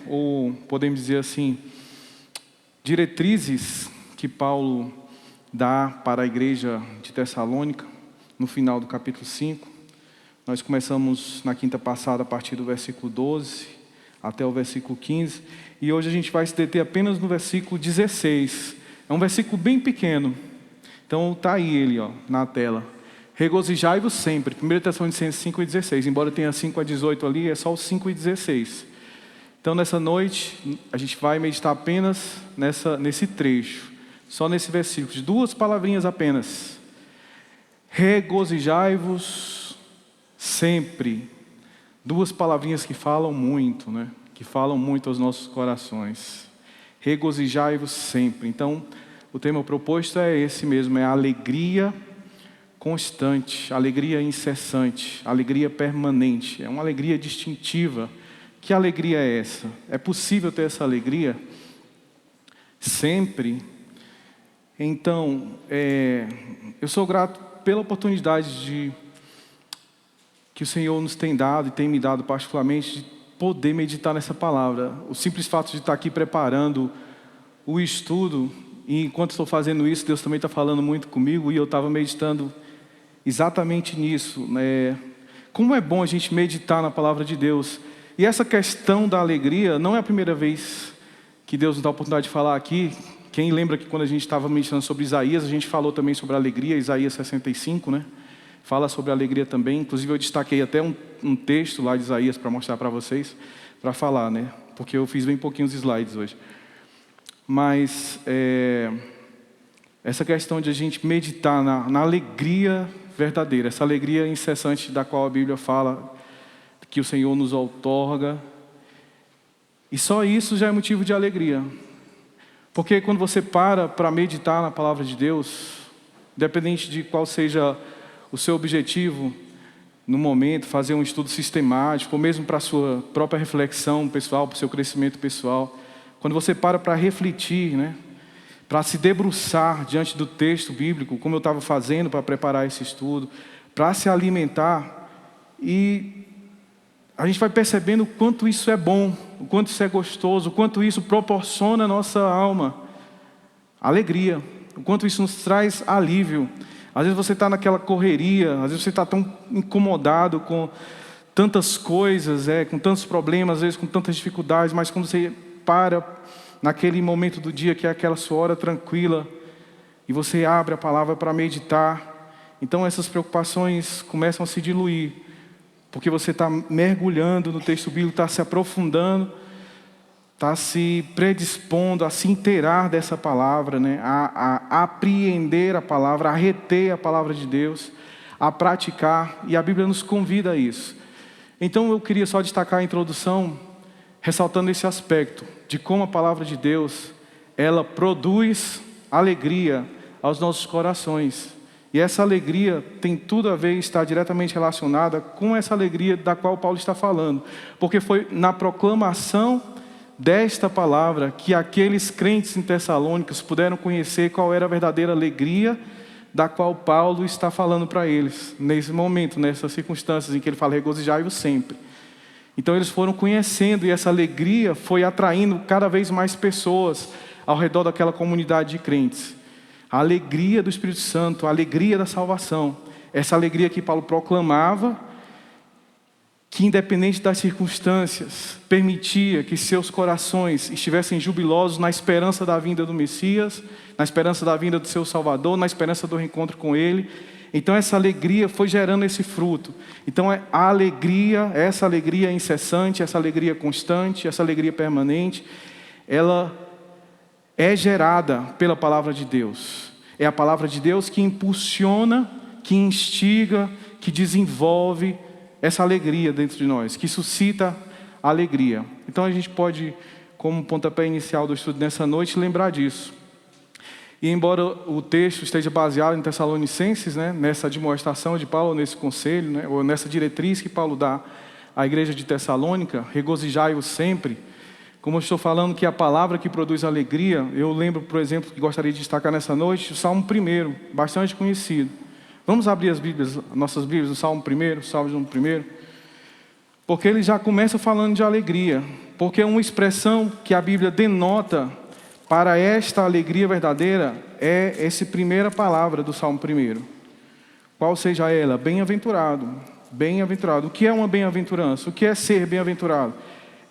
Ou podemos dizer assim, diretrizes que Paulo dá para a igreja de Tessalônica, no final do capítulo 5. Nós começamos na quinta passada a partir do versículo 12 até o versículo 15, e hoje a gente vai se deter apenas no versículo 16. É um versículo bem pequeno, então está aí ele na tela. Regozijai-vos sempre, 1 Tessalonicenses 5:16, embora tenha 5:18 ali, é só o 5:16. Então nessa noite a gente vai meditar apenas nesse trecho, só nesse versículo, de duas palavrinhas apenas. Regozijai-vos sempre. Duas palavrinhas que falam muito, que falam muito aos nossos corações. Regozijai-vos sempre. Então o tema proposto é esse mesmo, é a alegria constante, alegria incessante, alegria permanente. É uma alegria distintiva. Que alegria é essa? É possível ter essa alegria sempre? Então, eu sou grato pela oportunidade que o Senhor nos tem dado e tem me dado particularmente de poder meditar nessa palavra. O simples fato de estar aqui preparando o estudo, e enquanto estou fazendo isso, Deus também está falando muito comigo, e eu estava meditando exatamente nisso. Como é bom a gente meditar na palavra de Deus. E essa questão da alegria não é a primeira vez que Deus nos dá a oportunidade de falar aqui. Quem lembra que quando a gente estava meditando sobre Isaías, a gente falou também sobre a alegria, Isaías 65, Fala sobre a alegria também. Inclusive eu destaquei até um texto lá de Isaías para mostrar para vocês, para falar, porque eu fiz bem pouquinhos slides hoje. Mas essa questão de a gente meditar na alegria verdadeira, essa alegria incessante da qual a Bíblia fala, que o Senhor nos outorga, e só isso já é motivo de alegria. Porque quando você para meditar na palavra de Deus, independente de qual seja o seu objetivo no momento, fazer um estudo sistemático, ou mesmo para a sua própria reflexão pessoal, para o seu crescimento pessoal, quando você para refletir, para se debruçar diante do texto bíblico, como eu estava fazendo para preparar esse estudo, para se alimentar, e a gente vai percebendo o quanto isso é bom, o quanto isso é gostoso, o quanto isso proporciona à nossa alma alegria, o quanto isso nos traz alívio. Às vezes você está naquela correria, às vezes você está tão incomodado com tantas coisas, com tantos problemas, às vezes com tantas dificuldades, mas quando você para naquele momento do dia que é aquela sua hora tranquila, e você abre a palavra para meditar, então essas preocupações começam a se diluir, porque você está mergulhando no texto bíblico, está se aprofundando, está se predispondo a se inteirar dessa palavra, a apreender a palavra, a reter a palavra de Deus, a praticar, e a Bíblia nos convida a isso. Então eu queria só destacar a introdução, ressaltando esse aspecto, de como a palavra de Deus, ela produz alegria aos nossos corações. E essa alegria tem tudo a ver, está diretamente relacionada com essa alegria da qual Paulo está falando. Porque foi na proclamação desta palavra que aqueles crentes em Tessalônica puderam conhecer qual era a verdadeira alegria da qual Paulo está falando para eles, nesse momento, nessas circunstâncias em que ele fala, regozijai-vos sempre. Então eles foram conhecendo, e essa alegria foi atraindo cada vez mais pessoas ao redor daquela comunidade de crentes. A alegria do Espírito Santo, a alegria da salvação, essa alegria que Paulo proclamava, que independente das circunstâncias, permitia que seus corações estivessem jubilosos na esperança da vinda do Messias, na esperança da vinda do seu Salvador, na esperança do reencontro com Ele. Então essa alegria foi gerando esse fruto. Então a alegria, essa alegria incessante, essa alegria constante, essa alegria permanente, ela é gerada pela palavra de Deus. É a palavra de Deus que impulsiona, que instiga, que desenvolve essa alegria dentro de nós, que suscita a alegria. Então a gente pode, como pontapé inicial do estudo nessa noite, lembrar disso. E embora o texto esteja baseado em Tessalonicenses, nessa demonstração de Paulo, nesse conselho, ou nessa diretriz que Paulo dá à igreja de Tessalônica, regozijai-vos sempre. Como eu estou falando que a palavra que produz alegria, eu lembro, por exemplo, que gostaria de destacar nessa noite, o Salmo 1, bastante conhecido. Vamos abrir as nossas Bíblias, o Salmo 1, Salmo 1, porque ele já começa falando de alegria. porque uma expressão que a Bíblia denota para esta alegria verdadeira é essa primeira palavra do Salmo 1. Qual seja ela? Bem-aventurado. Bem-aventurado. O que é uma bem-aventurança? O que é ser bem-aventurado?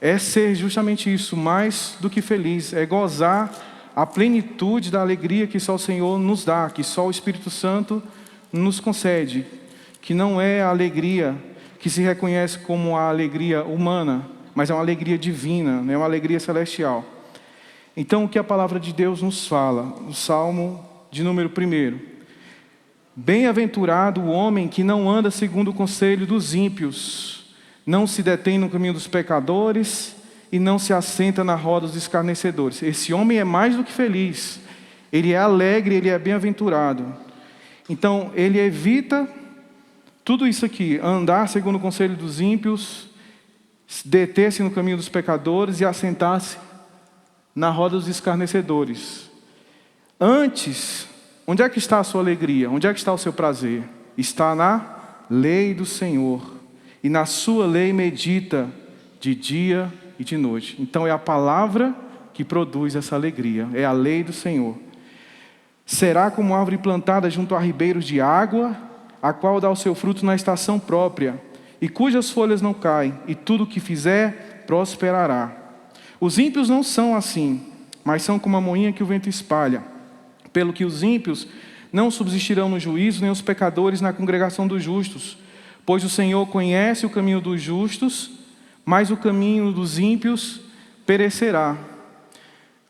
É ser justamente isso, mais do que feliz. É gozar a plenitude da alegria que só o Senhor nos dá, que só o Espírito Santo nos concede. Que não é a alegria que se reconhece como a alegria humana, mas é uma alegria divina, é uma alegria celestial. Então, o que a palavra de Deus nos fala? No Salmo de número 1. Bem-aventurado o homem que não anda segundo o conselho dos ímpios, não se detém no caminho dos pecadores e não se assenta na roda dos escarnecedores. Esse homem é mais do que feliz, ele é alegre, ele é bem-aventurado. Então, ele evita tudo isso aqui, andar segundo o conselho dos ímpios, deter-se no caminho dos pecadores e assentar-se na roda dos escarnecedores. Antes, onde é que está a sua alegria? Onde é que está o seu prazer? Está na lei do Senhor. E na sua lei medita de dia e de noite. Então é a palavra que produz essa alegria. É a lei do Senhor. Será como árvore plantada junto a ribeiros de água, a qual dá o seu fruto na estação própria, e cujas folhas não caem, e tudo o que fizer prosperará. Os ímpios não são assim, mas são como a moinha que o vento espalha. Pelo que os ímpios não subsistirão no juízo, nem os pecadores na congregação dos justos. Pois o Senhor conhece o caminho dos justos, mas o caminho dos ímpios perecerá.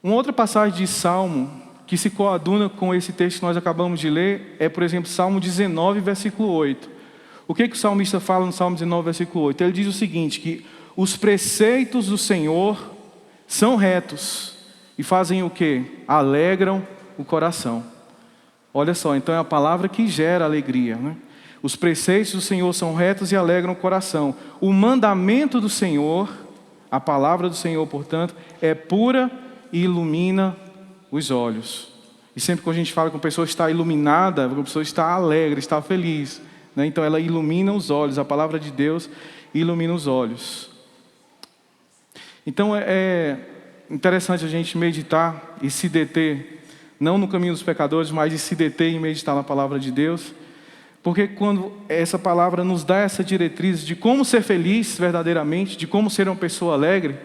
Uma outra passagem de Salmo que se coaduna com esse texto que nós acabamos de ler é, por exemplo, Salmo 19, versículo 8. O que o salmista fala no Salmo 19, versículo 8? Ele diz o seguinte, que os preceitos do Senhor são retos e fazem o quê? Alegram o coração. Olha só, então é a palavra que gera alegria, né? Os preceitos do Senhor são retos e alegram o coração. O mandamento do Senhor, a palavra do Senhor, portanto, é pura e ilumina os olhos. E sempre que a gente fala que uma pessoa está iluminada, a pessoa está alegre, está feliz, né? Então ela ilumina os olhos, a palavra de Deus ilumina os olhos. Então é interessante a gente meditar e se deter, não no caminho dos pecadores, mas de se deter e meditar na palavra de Deus. Porque quando essa palavra nos dá essa diretriz de como ser feliz verdadeiramente, de como ser uma pessoa alegre,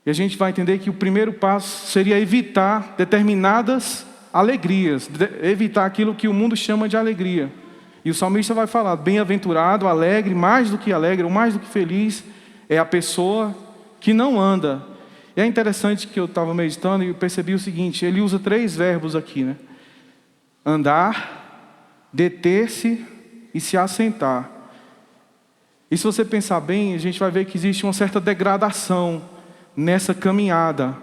e a gente vai entender que o primeiro passo seria evitar determinadas alegrias, evitar aquilo que o mundo chama de alegria. E o salmista vai falar, bem-aventurado, alegre, mais do que alegre, ou mais do que feliz, é a pessoa que não anda. E é interessante que eu estava meditando e eu percebi o seguinte, ele usa 3 verbos aqui, né? Andar, deter-se e se assentar. E se você pensar bem, a gente vai ver que existe uma certa degradação nessa caminhada.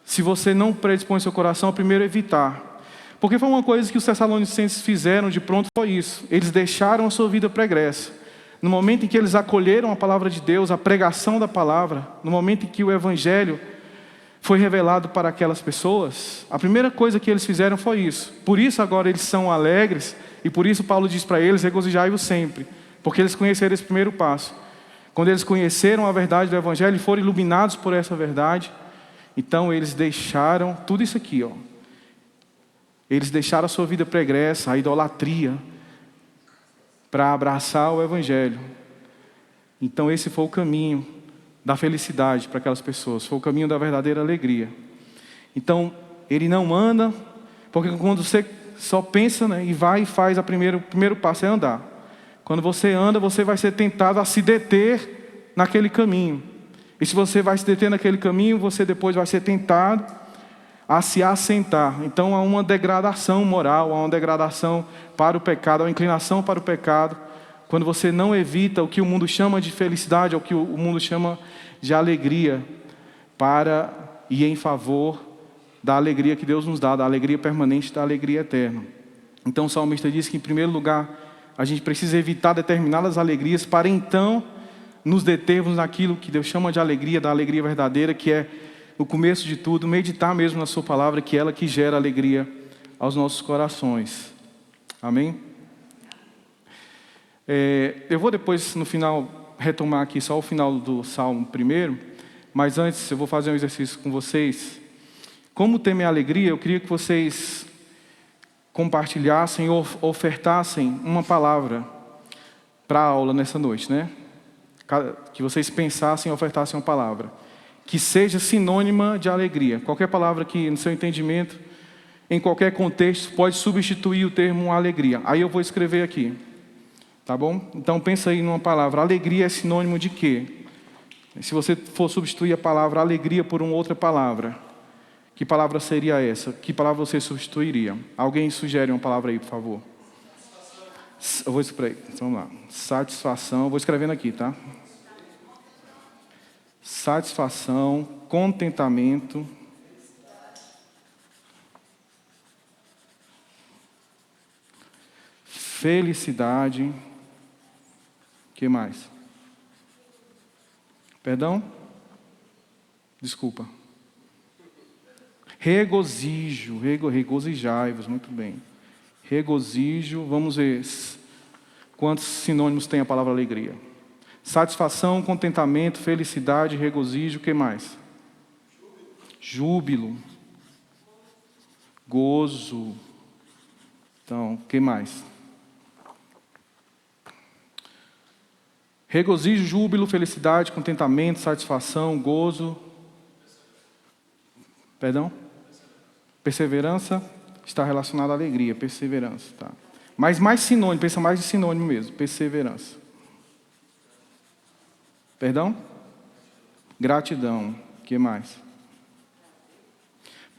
Se você não predispõe seu coração, primeiro evitar. Porque foi uma coisa que os Tessalonicenses fizeram de pronto, foi isso. Eles deixaram a sua vida pregressa. No momento em que eles acolheram a palavra de Deus, a pregação da palavra, no momento em que o Evangelho foi revelado para aquelas pessoas, a primeira coisa que eles fizeram foi isso. Por isso agora eles são alegres, e por isso Paulo diz para eles, regozijai-vos sempre, porque eles conheceram esse primeiro passo. Quando eles conheceram a verdade do Evangelho e foram iluminados por essa verdade, então eles deixaram tudo isso aqui, ó. Eles deixaram a sua vida pregressa, a idolatria, para abraçar o Evangelho. Então esse foi o caminho da felicidade para aquelas pessoas, foi o caminho da verdadeira alegria. Então ele não anda, porque quando você só pensa, né, e vai e faz o primeiro passo é andar. Quando você anda, você vai ser tentado a se deter naquele caminho. E se você vai se deter naquele caminho, você depois vai ser tentado a se assentar. Então há uma degradação moral, há uma degradação para o pecado, há uma inclinação para o pecado. Quando você não evita o que o mundo chama de felicidade, ou o que o mundo chama de alegria, para ir em favor da alegria que Deus nos dá, da alegria permanente, da alegria eterna. Então o salmista diz que, em primeiro lugar, a gente precisa evitar determinadas alegrias para então nos determos naquilo que Deus chama de alegria, da alegria verdadeira, que é o começo de tudo, meditar mesmo na sua palavra, que é ela que gera alegria aos nossos corações. Amém? Eu vou depois, no final, retomar aqui só o final do Salmo primeiro, mas antes eu vou fazer um exercício com vocês. Como o tema é alegria, eu queria que vocês compartilhassem ou ofertassem uma palavra para a aula nessa noite, né? Que vocês pensassem e ofertassem uma palavra que seja sinônima de alegria. Qualquer palavra que, no seu entendimento, em qualquer contexto, pode substituir o termo alegria. Aí eu vou escrever aqui, tá bom? Então pensa aí numa palavra. Alegria é sinônimo de quê? Se você for substituir a palavra alegria por uma outra palavra, que palavra seria essa? Que palavra você substituiria? Alguém sugere uma palavra aí, por favor? Eu vou escrever. Vamos lá. Satisfação. Vou escrevendo aqui, tá? Satisfação, contentamento, felicidade. O que mais? Perdão? Desculpa. Regozijo, regozijai-vos, muito bem. Regozijo, vamos ver quantos sinônimos tem a palavra alegria. Satisfação, contentamento, felicidade, regozijo, o que mais? Júbilo. Gozo. Então, o que mais? Regozijo, júbilo, felicidade, contentamento, satisfação, gozo. Perdão? Perseverança está relacionada à alegria, perseverança, tá? Mas mais sinônimo, pensa mais de sinônimo mesmo, perseverança. Perdão? Gratidão, o que mais?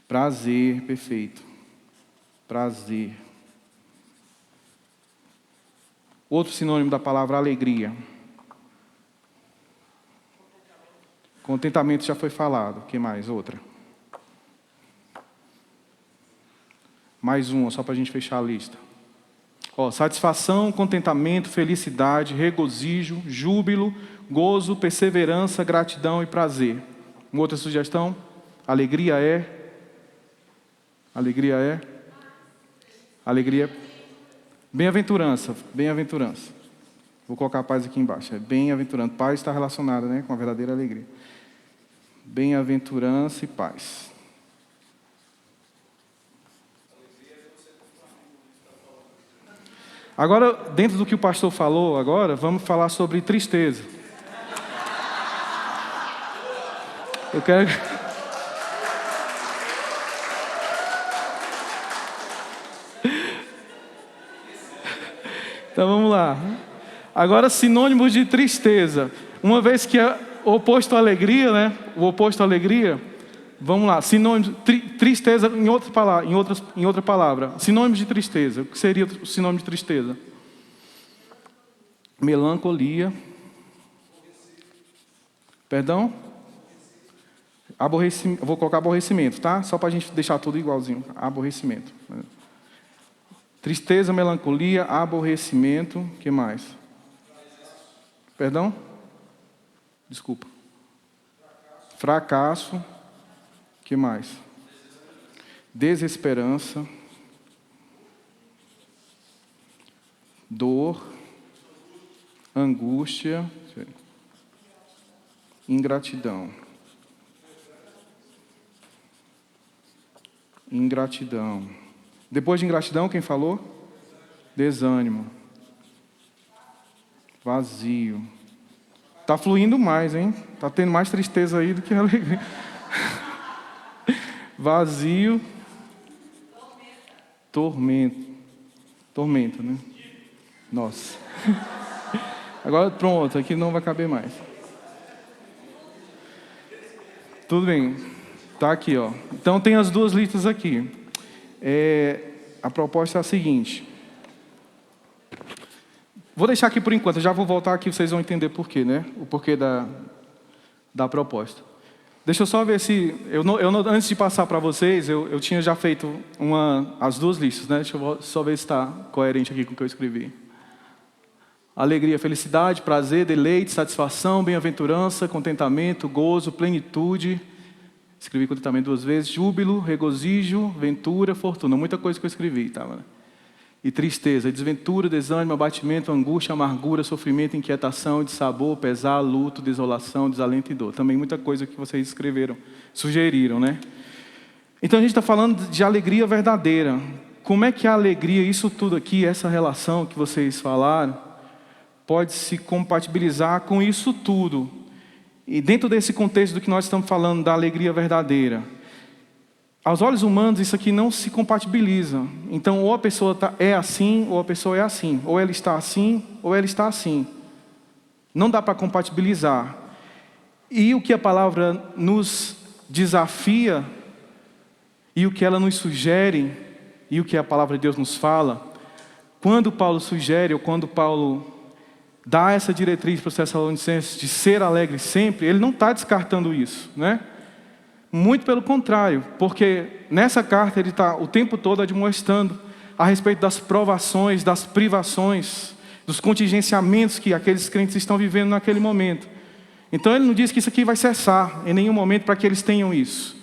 Prazer, perfeito. Prazer. Outro sinônimo da palavra alegria. Contentamento já foi falado, o que mais? Outra. Mais uma, só para a gente fechar a lista. Satisfação, contentamento, felicidade, regozijo, júbilo, gozo, perseverança, gratidão e prazer. Uma outra sugestão? Alegria é? Bem-aventurança. Vou colocar a paz aqui embaixo. É bem-aventurança. Paz está relacionada, né, com a verdadeira alegria. Bem-aventurança e paz. Agora, dentro do que o pastor falou, vamos falar sobre tristeza. Eu quero... Então vamos lá. Agora, sinônimos de tristeza. Uma vez que é oposto à alegria, né? O oposto à alegria. Vamos lá. Sinônimos tristeza em outra palavra. Sinônimos de tristeza. O que seria o sinônimo de tristeza? Melancolia. Perdão? Aborrecimento. Vou colocar aborrecimento, tá? Só para a gente deixar tudo igualzinho. Aborrecimento. Tristeza, melancolia, aborrecimento. O que mais? Perdão? Desculpa. Fracasso. O que mais? Desesperança. Dor. Angústia. Ingratidão. Ingratidão. Depois de ingratidão, quem falou? Desânimo. Vazio. Está fluindo mais, hein? Está tendo mais tristeza aí do que alegria. Vazio. Tormento. Tormento, né? Nossa. Agora pronto, aqui não vai caber mais. Tudo bem. Tá aqui, ó. Então tem as duas listas aqui. A proposta é a seguinte. Vou deixar aqui por enquanto, eu já vou voltar aqui, vocês vão entender por quê, né? O porquê da proposta. Deixa eu só ver se... antes de passar para vocês, eu tinha já feito as duas listas, né? Deixa eu só ver se está coerente aqui com o que eu escrevi. Alegria, felicidade, prazer, deleite, satisfação, bem-aventurança, contentamento, gozo, plenitude. Escrevi contentamento 2 vezes. Júbilo, regozijo, ventura, fortuna. Muita coisa que eu escrevi, tá? e tristeza, desventura, desânimo, abatimento, angústia, amargura, sofrimento, inquietação, dissabor, pesar, luto, desolação, desalento e dor. Também muita coisa que vocês escreveram, sugeriram, né? Então a gente está falando de alegria verdadeira. Como é que a alegria, isso tudo aqui, essa relação que vocês falaram, pode se compatibilizar com isso tudo? E dentro desse contexto do que nós estamos falando, da alegria verdadeira, aos olhos humanos isso aqui não se compatibiliza. Então ou a pessoa é assim, ou a pessoa é assim. Ou ela está assim, ou ela está assim. Não dá para compatibilizar. E o que a palavra nos desafia, e o que ela nos sugere, e o que a palavra de Deus nos fala, quando Paulo sugere, ou quando Paulo dá essa diretriz para os Tessalonicenses de ser alegre sempre, ele não está descartando isso, né? Muito pelo contrário, porque nessa carta ele está o tempo todo admoestando a respeito das provações, das privações, dos contingenciamentos que aqueles crentes estão vivendo naquele momento. Então ele não diz que isso aqui vai cessar em nenhum momento para que eles tenham isso,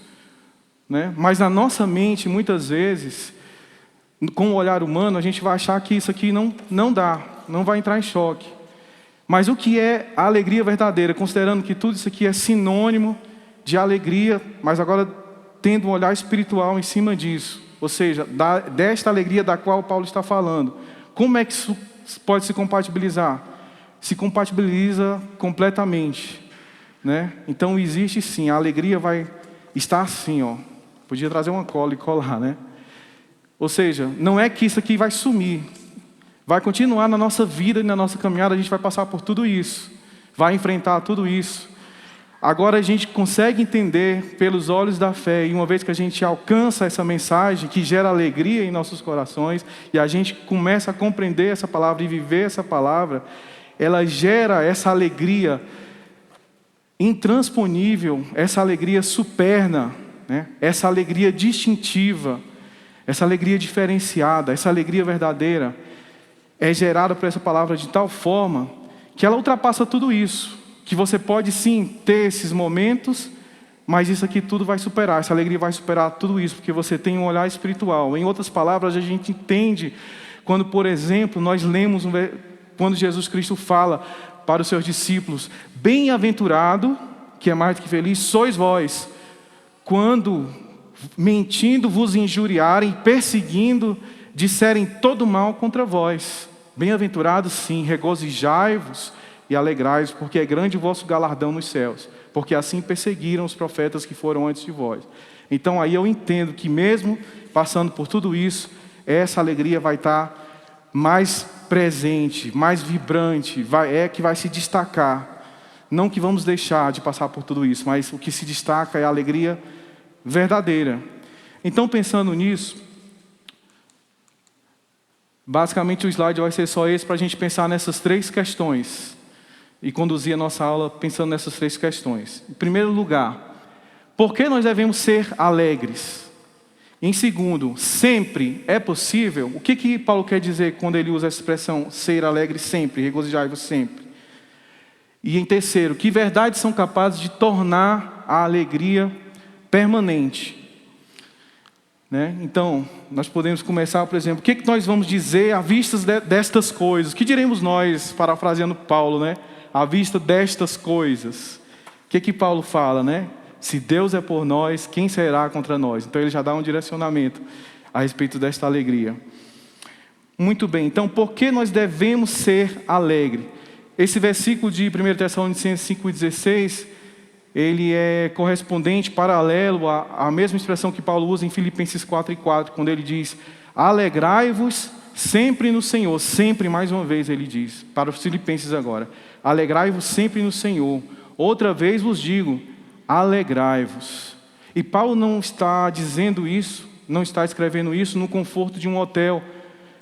né? Mas na nossa mente, muitas vezes, com o olhar humano, a gente vai achar que isso aqui não dá, não vai entrar em choque. Mas o que é a alegria verdadeira, considerando que tudo isso aqui é sinônimo de alegria, mas agora tendo um olhar espiritual em cima disso, ou seja, desta alegria da qual Paulo está falando, como é que isso pode se compatibilizar? Se compatibiliza completamente, né? Então existe sim, a alegria vai estar assim, ó. Podia trazer uma cola e colar, né? Ou seja, não é que isso aqui vai sumir, vai continuar na nossa vida e na nossa caminhada, a gente vai passar por tudo isso, vai enfrentar tudo isso. Agora a gente consegue entender pelos olhos da fé, e uma vez que a gente alcança essa mensagem que gera alegria em nossos corações, e a gente começa a compreender essa palavra e viver essa palavra, ela gera essa alegria intransponível, essa alegria superna, né? Essa alegria distintiva, essa alegria diferenciada, essa alegria verdadeira, é gerada por essa palavra de tal forma que ela ultrapassa tudo isso. Que você pode sim ter esses momentos, mas isso aqui tudo vai superar, essa alegria vai superar tudo isso, porque você tem um olhar espiritual. Em outras palavras, a gente entende quando, por exemplo, nós lemos quando Jesus Cristo fala para os seus discípulos: bem-aventurado, que é mais do que feliz, sois vós, quando mentindo vos injuriarem, perseguindo, disserem todo mal contra vós. Bem-aventurados sim, regozijai-vos e alegrai-vos, porque é grande o vosso galardão nos céus, porque assim perseguiram os profetas que foram antes de vós. Então aí eu entendo que mesmo passando por tudo isso, essa alegria vai estar mais presente, mais vibrante, que vai se destacar. Não que vamos deixar de passar por tudo isso, mas o que se destaca é a alegria verdadeira. Então, pensando nisso, basicamente o slide vai ser só esse para a gente pensar nessas três questões e conduzir a nossa aula pensando nessas três questões. Em primeiro lugar, por que nós devemos ser alegres? Em segundo, sempre é possível? O que Paulo quer dizer quando ele usa essa expressão ser alegre sempre, regozijai-vos sempre? E em terceiro, que verdades são capazes de tornar a alegria permanente? Né? Então, nós podemos começar, por exemplo, o que nós vamos dizer à vista destas coisas? O que diremos nós, parafraseando Paulo, né? À vista destas coisas? O que Paulo fala, né? Se Deus é por nós, quem será contra nós? Então ele já dá um direcionamento a respeito desta alegria. Muito bem, então por que nós devemos ser alegres? Esse versículo de 1 Tessalonicenses 5,16, ele é correspondente, paralelo à mesma expressão que Paulo usa em Filipenses 4,4, quando ele diz: alegrai-vos sempre no Senhor. Sempre, mais uma vez, ele diz, para os filipenses agora: alegrai-vos sempre no Senhor. Outra vez vos digo, alegrai-vos. E Paulo não está dizendo isso, não está escrevendo isso no conforto de um hotel,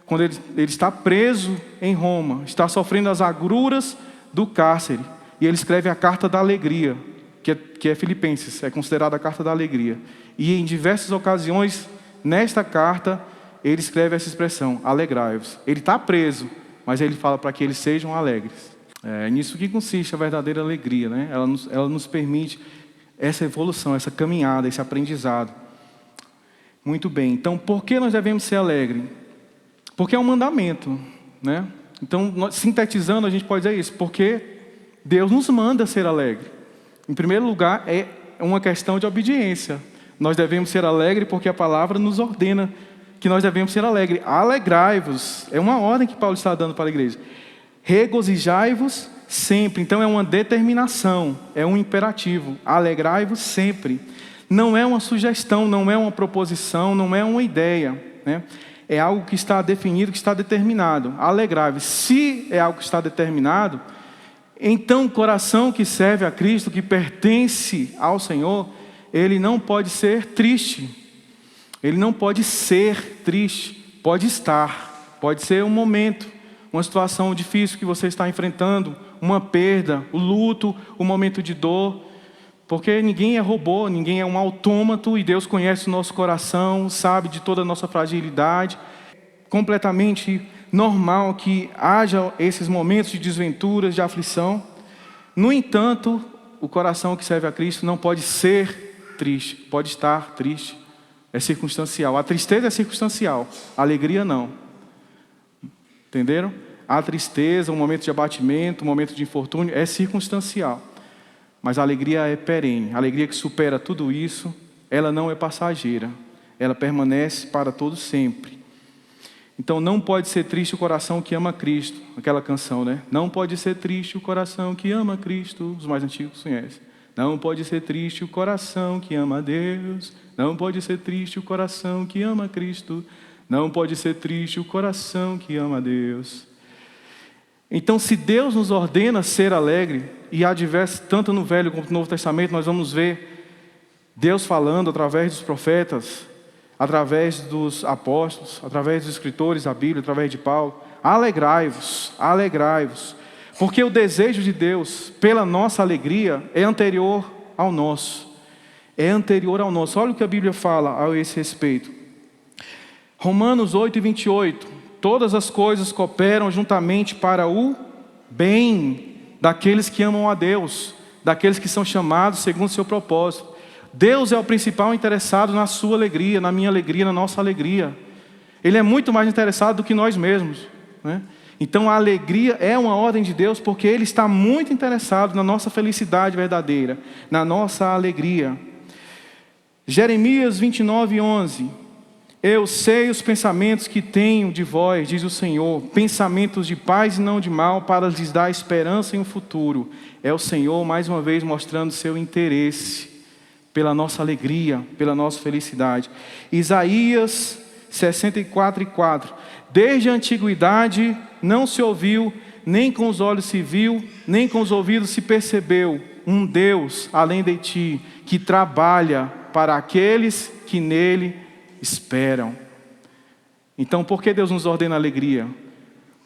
quando ele está preso em Roma, está sofrendo as agruras do cárcere, e ele escreve a carta da alegria, que é Filipenses, é considerada a carta da alegria. E em diversas ocasiões, nesta carta, ele escreve essa expressão, alegrai-vos. Ele está preso, mas ele fala para que eles sejam alegres. É nisso que consiste a verdadeira alegria, né? Ela nos permite essa evolução, essa caminhada, esse aprendizado. Muito bem, então por que nós devemos ser alegres? Porque é um mandamento, né? Então, sintetizando, a gente pode dizer isso, porque Deus nos manda ser alegre. Em primeiro lugar, é uma questão de obediência. Nós devemos ser alegres porque a palavra nos ordena que nós devemos ser alegres. Alegrai-vos, é uma ordem que Paulo está dando para a igreja. Regozijai-vos sempre, então é uma determinação, é um imperativo. Alegrai-vos sempre. Não é uma sugestão, não é uma proposição, não é uma ideia, né? É algo que está definido, que está determinado. Alegrai-vos. Se é algo que está determinado, então o coração que serve a Cristo, que pertence ao Senhor, ele não pode ser triste. Ele não pode ser triste. Pode estar. Pode ser um momento, uma situação difícil que você está enfrentando, uma perda, o luto, o momento de dor. Porque ninguém é robô, ninguém é um autômato e Deus conhece o nosso coração, sabe de toda a nossa fragilidade. Completamente normal que haja esses momentos de desventuras, de aflição. No entanto, o coração que serve a Cristo não pode ser triste, pode estar triste. É circunstancial. A tristeza é circunstancial, a alegria não. Entenderam? A tristeza, um momento de abatimento, um momento de infortúnio é circunstancial. Mas a alegria é perene, a alegria que supera tudo isso, ela não é passageira, ela permanece para todo sempre. Então não pode ser triste o coração que ama Cristo, aquela canção, né? Não pode ser triste o coração que ama Cristo, os mais antigos conhecem. Não pode ser triste o coração que ama a Deus, não pode ser triste o coração que ama Cristo, não pode ser triste o coração que ama a Deus. Então, se Deus nos ordena ser alegre, e há diversos, tanto no Velho como no Novo Testamento, nós vamos ver Deus falando através dos profetas, através dos apóstolos, através dos escritores da Bíblia, através de Paulo. Alegrai-vos, alegrai-vos. Porque o desejo de Deus pela nossa alegria é anterior ao nosso. É anterior ao nosso. Olha o que a Bíblia fala a esse respeito. Romanos 8:28. Todas as coisas cooperam juntamente para o bem daqueles que amam a Deus, daqueles que são chamados segundo o seu propósito. Deus é o principal interessado na sua alegria, na minha alegria, na nossa alegria. Ele é muito mais interessado do que nós mesmos, né? Então a alegria é uma ordem de Deus porque Ele está muito interessado na nossa felicidade verdadeira, na nossa alegria. Jeremias 29:11. Eu sei os pensamentos que tenho de vós, diz o Senhor, pensamentos de paz e não de mal, para lhes dar esperança em um futuro. É o Senhor, mais uma vez, mostrando seu interesse pela nossa alegria, pela nossa felicidade. Isaías 64:4. Desde a antiguidade não se ouviu, nem com os olhos se viu, nem com os ouvidos se percebeu, um Deus além de ti, que trabalha para aqueles que nele esperam. Então, por que Deus nos ordena alegria?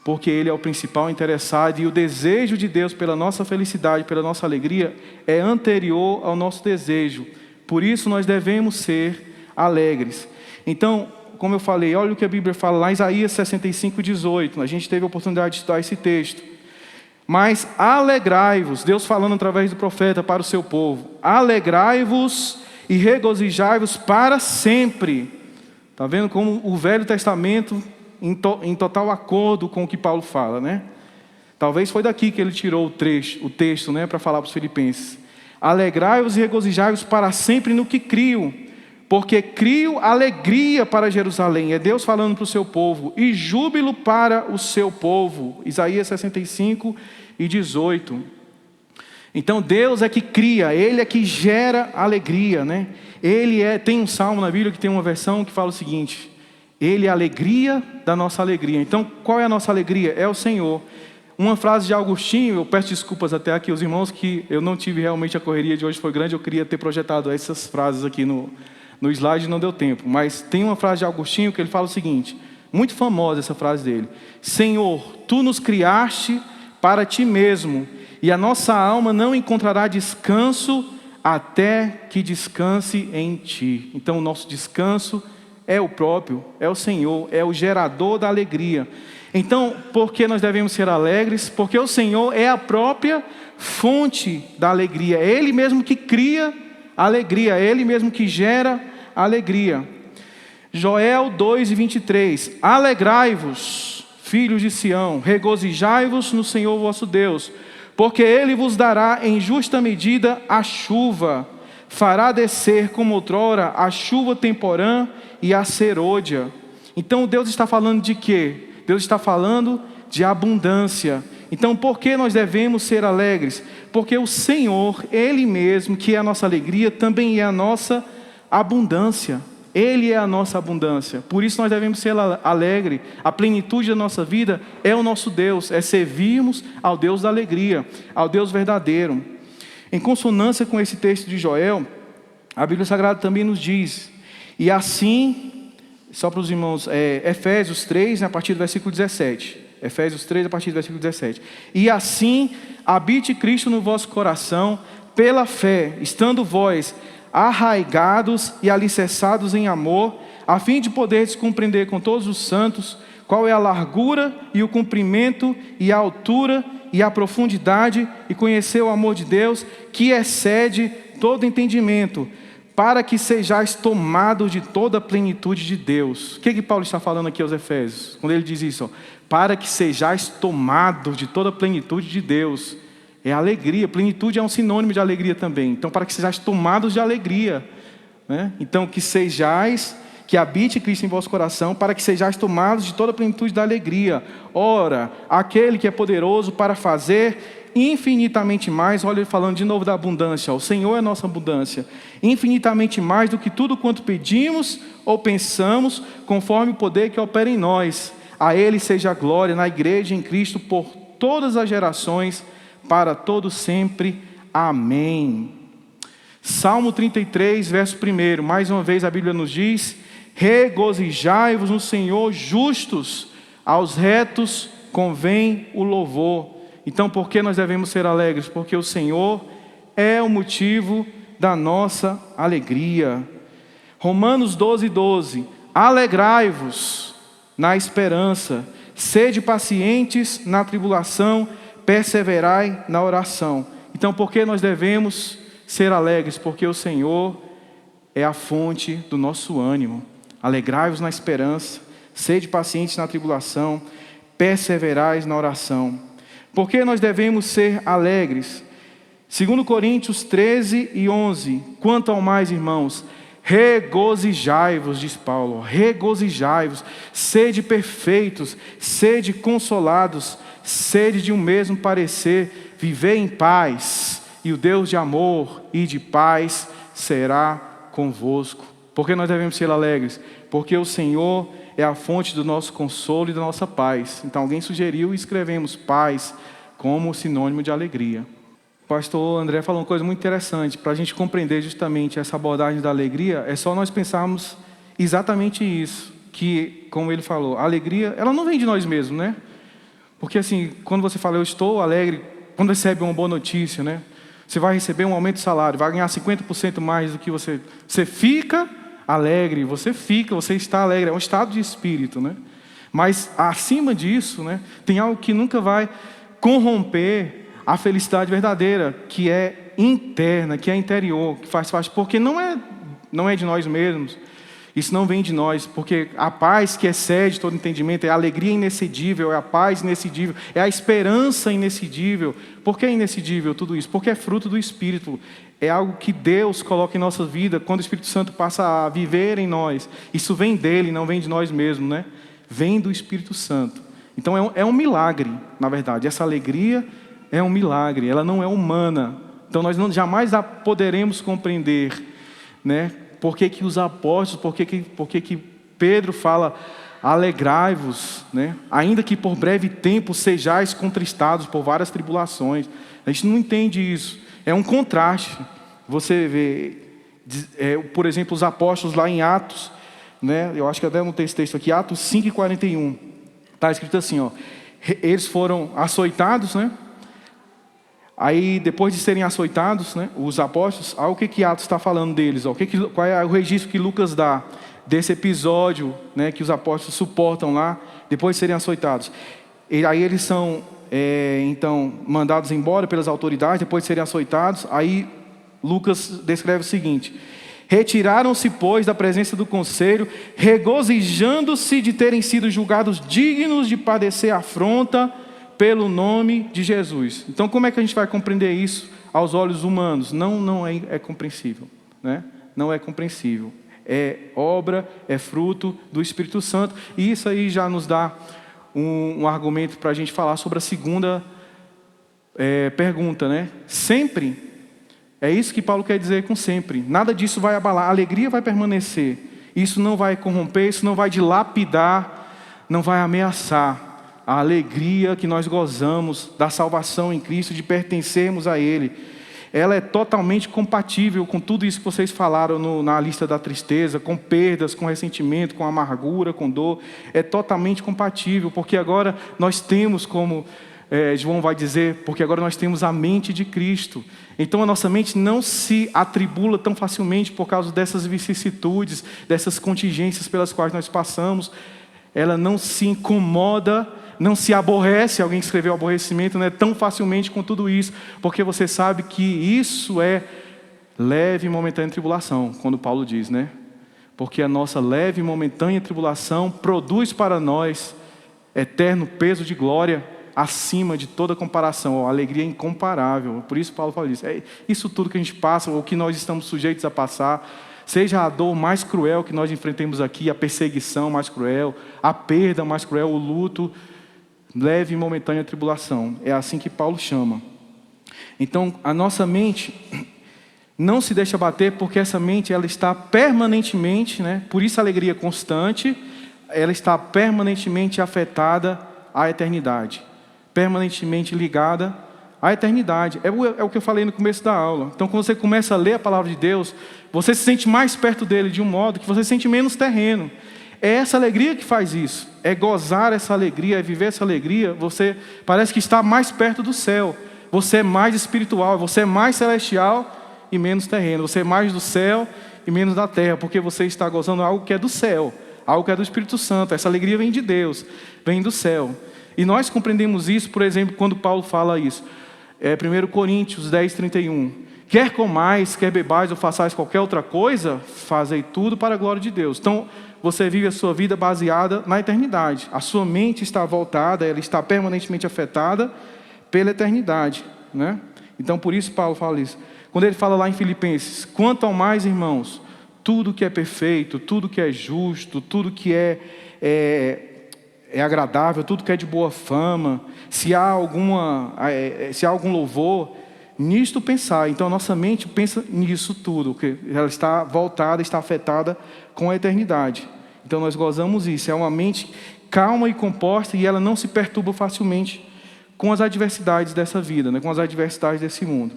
Porque Ele é o principal interessado e o desejo de Deus pela nossa felicidade, pela nossa alegria, é anterior ao nosso desejo. Por isso nós devemos ser alegres. Então, como eu falei, olha o que a Bíblia fala lá em Isaías 65:18. A gente teve a oportunidade de estudar esse texto. Mas alegrai-vos, Deus falando através do profeta para o seu povo. Alegrai-vos e regozijai-vos para sempre. Está vendo como o Velho Testamento em total acordo com o que Paulo fala, né? Talvez foi daqui que ele tirou o texto, né, para falar para os filipenses. Alegrai-vos e regozijai-vos para sempre no que crio, porque crio alegria para Jerusalém. É Deus falando para o seu povo. E júbilo para o seu povo. Isaías 65:18. Então Deus é que cria, Ele é que gera alegria, né? Tem um salmo na Bíblia que tem uma versão que fala o seguinte: Ele é a alegria da nossa alegria. Então qual é a nossa alegria? É o Senhor. Uma frase de Agostinho, eu peço desculpas até aqui aos irmãos que eu não tive realmente, a correria de hoje foi grande, eu queria ter projetado essas frases aqui no slide, não deu tempo. Mas tem uma frase de Agostinho que ele fala o seguinte, muito famosa essa frase dele: Senhor, Tu nos criaste para Ti mesmo, e a nossa alma não encontrará descanso até que descanse em Ti. Então o nosso descanso é o próprio, é o Senhor, é o gerador da alegria. Então, por que nós devemos ser alegres? Porque o Senhor é a própria fonte da alegria. É Ele mesmo que cria a alegria, é Ele mesmo que gera a alegria. Joel 2:23. Alegrai-vos, filhos de Sião, regozijai-vos no Senhor vosso Deus, porque Ele vos dará em justa medida a chuva, fará descer como outrora a chuva temporã e a serôdia. Então Deus está falando de quê? Deus está falando de abundância. Então por que nós devemos ser alegres? Porque o Senhor, Ele mesmo, que é a nossa alegria, também é a nossa abundância. Ele é a nossa abundância. Por isso nós devemos ser alegres. A plenitude da nossa vida é o nosso Deus. É servirmos ao Deus da alegria, ao Deus verdadeiro. Em consonância com esse texto de Joel, a Bíblia Sagrada também nos diz, e assim, só para os irmãos, Efésios 3, a partir do versículo 17. Efésios 3, a partir do versículo 17. E assim, habite Cristo no vosso coração, pela fé, estando vós arraigados e alicerçados em amor, a fim de poderes compreender com todos os santos qual é a largura e o comprimento e a altura e a profundidade, e conhecer o amor de Deus, que excede todo entendimento, para que sejais tomados de toda a plenitude de Deus. O que Paulo está falando aqui aos Efésios? Quando ele diz isso, para que sejais tomados de toda a plenitude de Deus. É alegria, plenitude é um sinônimo de alegria também. Então, para que sejais tomados de alegria, né? Então, que habite Cristo em vosso coração, para que sejais tomados de toda a plenitude da alegria. Ora, aquele que é poderoso para fazer infinitamente mais, olha ele falando de novo da abundância, o Senhor é a nossa abundância, infinitamente mais do que tudo quanto pedimos ou pensamos, conforme o poder que opera em nós. A Ele seja a glória na igreja em Cristo por todas as gerações, para todo sempre. Amém. Salmo 33, verso 1, mais uma vez a Bíblia nos diz: regozijai-vos no Senhor, justos, aos retos convém o louvor. Então por que nós devemos ser alegres? Porque o Senhor é o motivo da nossa alegria. Romanos 12:12. Alegrai-vos na esperança, sede pacientes na tribulação, perseverai na oração. Então por que nós devemos ser alegres? Porque o Senhor é a fonte do nosso ânimo. Alegrai-vos na esperança, sede pacientes na tribulação, perseverai na oração. Por que nós devemos ser alegres? 2 Coríntios 13:11. Quanto ao mais, irmãos, regozijai-vos, diz Paulo, regozijai-vos, sede perfeitos, sede consolados, sede de um mesmo parecer, vivei em paz, e o Deus de amor e de paz será convosco. Por que nós devemos ser alegres? Porque o Senhor é a fonte do nosso consolo e da nossa paz. Então alguém sugeriu e escrevemos paz como sinônimo de alegria. O pastor André falou uma coisa muito interessante. Para a gente compreender justamente essa abordagem da alegria, é só nós pensarmos exatamente isso. Que, como ele falou, a alegria, ela não vem de nós mesmos, né? Porque assim, quando você fala, eu estou alegre, quando recebe uma boa notícia, né? Você vai receber um aumento de salário, vai ganhar 50% mais do que você fica alegre, você está alegre, é um estado de espírito, né? Mas acima disso, né, tem algo que nunca vai corromper a felicidade verdadeira, que é interna, que é interior, que faz parte, porque não é de nós mesmos. Isso não vem de nós, porque a paz que excede todo entendimento é a alegria inexcedível, é a paz inexcedível, é a esperança inexcedível. Por que é inexcedível tudo isso? Porque é fruto do Espírito. É algo que Deus coloca em nossa vida, quando o Espírito Santo passa a viver em nós. Isso vem dele, não vem de nós mesmos, né? Vem do Espírito Santo. Então é um milagre, na verdade. Essa alegria é um milagre, ela não é humana. Então nós jamais a poderemos compreender, né? Por que os apóstolos, por que Pedro fala, alegrai-vos, né? Ainda que por breve tempo sejais contristados por várias tribulações. A gente não entende isso. É um contraste. Você vê, por exemplo, os apóstolos lá em Atos, né? Eu acho que até não tem esse texto aqui, Atos 5:41. Está escrito assim, ó, eles foram açoitados, né? Aí, depois de serem açoitados, né, os apóstolos, o que Atos está falando deles? Qual é o registro que Lucas dá desse episódio, né, que os apóstolos suportam lá, depois de serem açoitados? Aí eles são, então, mandados embora pelas autoridades, depois de serem açoitados. Aí Lucas descreve o seguinte: Retiraram-se, pois, da presença do conselho, regozijando-se de terem sido julgados dignos de padecer afronta pelo nome de Jesus. Então, como é que a gente vai compreender isso aos olhos humanos? Não é compreensível, né? Não é compreensível. É obra, é fruto do Espírito Santo. E isso aí já nos dá um argumento para a gente falar sobre a segunda pergunta, né? Sempre, é isso que Paulo quer dizer com sempre. Nada disso vai abalar, a alegria vai permanecer. Isso não vai corromper, isso não vai dilapidar, não vai ameaçar a alegria que nós gozamos da salvação em Cristo, de pertencermos a Ele. Ela é totalmente compatível com tudo isso que vocês falaram na lista da tristeza, com perdas, com ressentimento, com amargura, com dor. É totalmente compatível, porque agora nós temos, como João vai dizer, porque agora nós temos a mente de Cristo. Então a nossa mente não se atribula tão facilmente por causa dessas vicissitudes, dessas contingências pelas quais nós passamos. Ela não se incomoda, não se aborrece, alguém que escreveu aborrecimento, né, tão facilmente com tudo isso, porque você sabe que isso é leve e momentânea tribulação, quando Paulo diz, né? Porque a nossa leve e momentânea tribulação produz para nós eterno peso de glória acima de toda comparação, a alegria incomparável. Por isso Paulo fala isso. É isso tudo que a gente passa, ou que nós estamos sujeitos a passar, seja a dor mais cruel que nós enfrentemos aqui, a perseguição mais cruel, a perda mais cruel, o luto, leve e momentânea tribulação. É assim que Paulo chama. Então, a nossa mente não se deixa bater, porque essa mente ela está permanentemente, né? Por isso a alegria constante, ela está permanentemente afetada à eternidade, permanentemente ligada à eternidade. É o que eu falei no começo da aula. Então, quando você começa a ler a palavra de Deus, você se sente mais perto dele de um modo que você se sente menos terreno. É essa alegria que faz isso, é gozar essa alegria, é viver essa alegria. Você parece que está mais perto do céu, você é mais espiritual, você é mais celestial e menos terreno, você é mais do céu e menos da terra, porque você está gozando algo que é do céu, algo que é do Espírito Santo. Essa alegria vem de Deus, vem do céu. E nós compreendemos isso, por exemplo, quando Paulo fala isso, 1 Coríntios 10, 31. Quer comais, quer bebais ou façais qualquer outra coisa, fazei tudo para a glória de Deus. Então, você vive a sua vida baseada na eternidade. A sua mente está voltada, ela está permanentemente afetada pela eternidade, né? Então, por isso Paulo fala isso. Quando ele fala lá em Filipenses, quanto ao mais, irmãos, tudo que é perfeito, tudo que é justo, tudo que é agradável, tudo que é de boa fama, se há algum louvor, nisto pensar. Então a nossa mente pensa nisso tudo, que ela está voltada, está afetada com a eternidade. Então nós gozamos isso, é uma mente calma e composta, e ela não se perturba facilmente com as adversidades dessa vida, né? Com as adversidades desse mundo.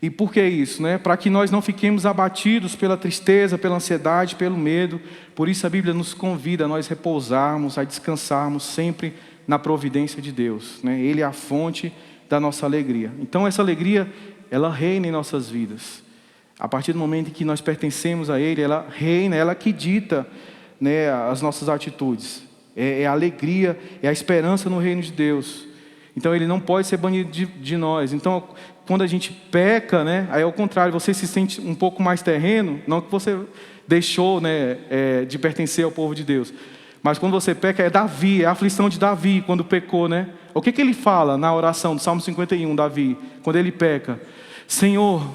E por que isso, né? Para que nós não fiquemos abatidos pela tristeza, pela ansiedade, pelo medo. Por isso a Bíblia nos convida a nós repousarmos, a descansarmos sempre na providência de Deus, né? Ele é a fonte da nossa alegria. Então essa alegria, ela reina em nossas vidas. A partir do momento em que nós pertencemos a Ele, ela reina, ela que dita, né, as nossas atitudes. É a alegria, é a esperança no reino de Deus. Então Ele não pode ser banido de nós. Então, quando a gente peca, né, aí ao contrário, você se sente um pouco mais terreno, não que você deixou, né, de pertencer ao povo de Deus. Mas quando você peca, é Davi, é a aflição de Davi quando pecou, né? O que ele fala na oração do Salmo 51, Davi, quando ele peca? Senhor,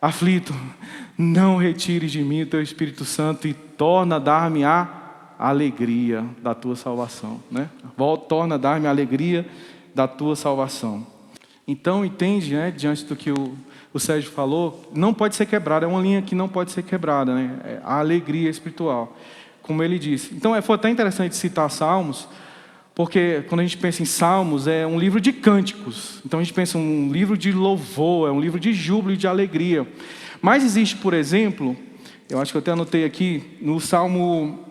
aflito, não retires de mim o teu Espírito Santo e torna a dar-me a alegria da tua salvação, né? Torna a dar-me a alegria da tua salvação. Então, entende, né, diante do que o Sérgio falou, não pode ser quebrada, é uma linha que não pode ser quebrada, né? É a alegria espiritual, como ele disse. Então, foi até interessante citar Salmos, porque quando a gente pensa em Salmos, é um livro de cânticos. Então a gente pensa em um livro de louvor, é um livro de júbilo e de alegria. Mas existe, por exemplo, eu acho que eu até anotei aqui, no Salmo,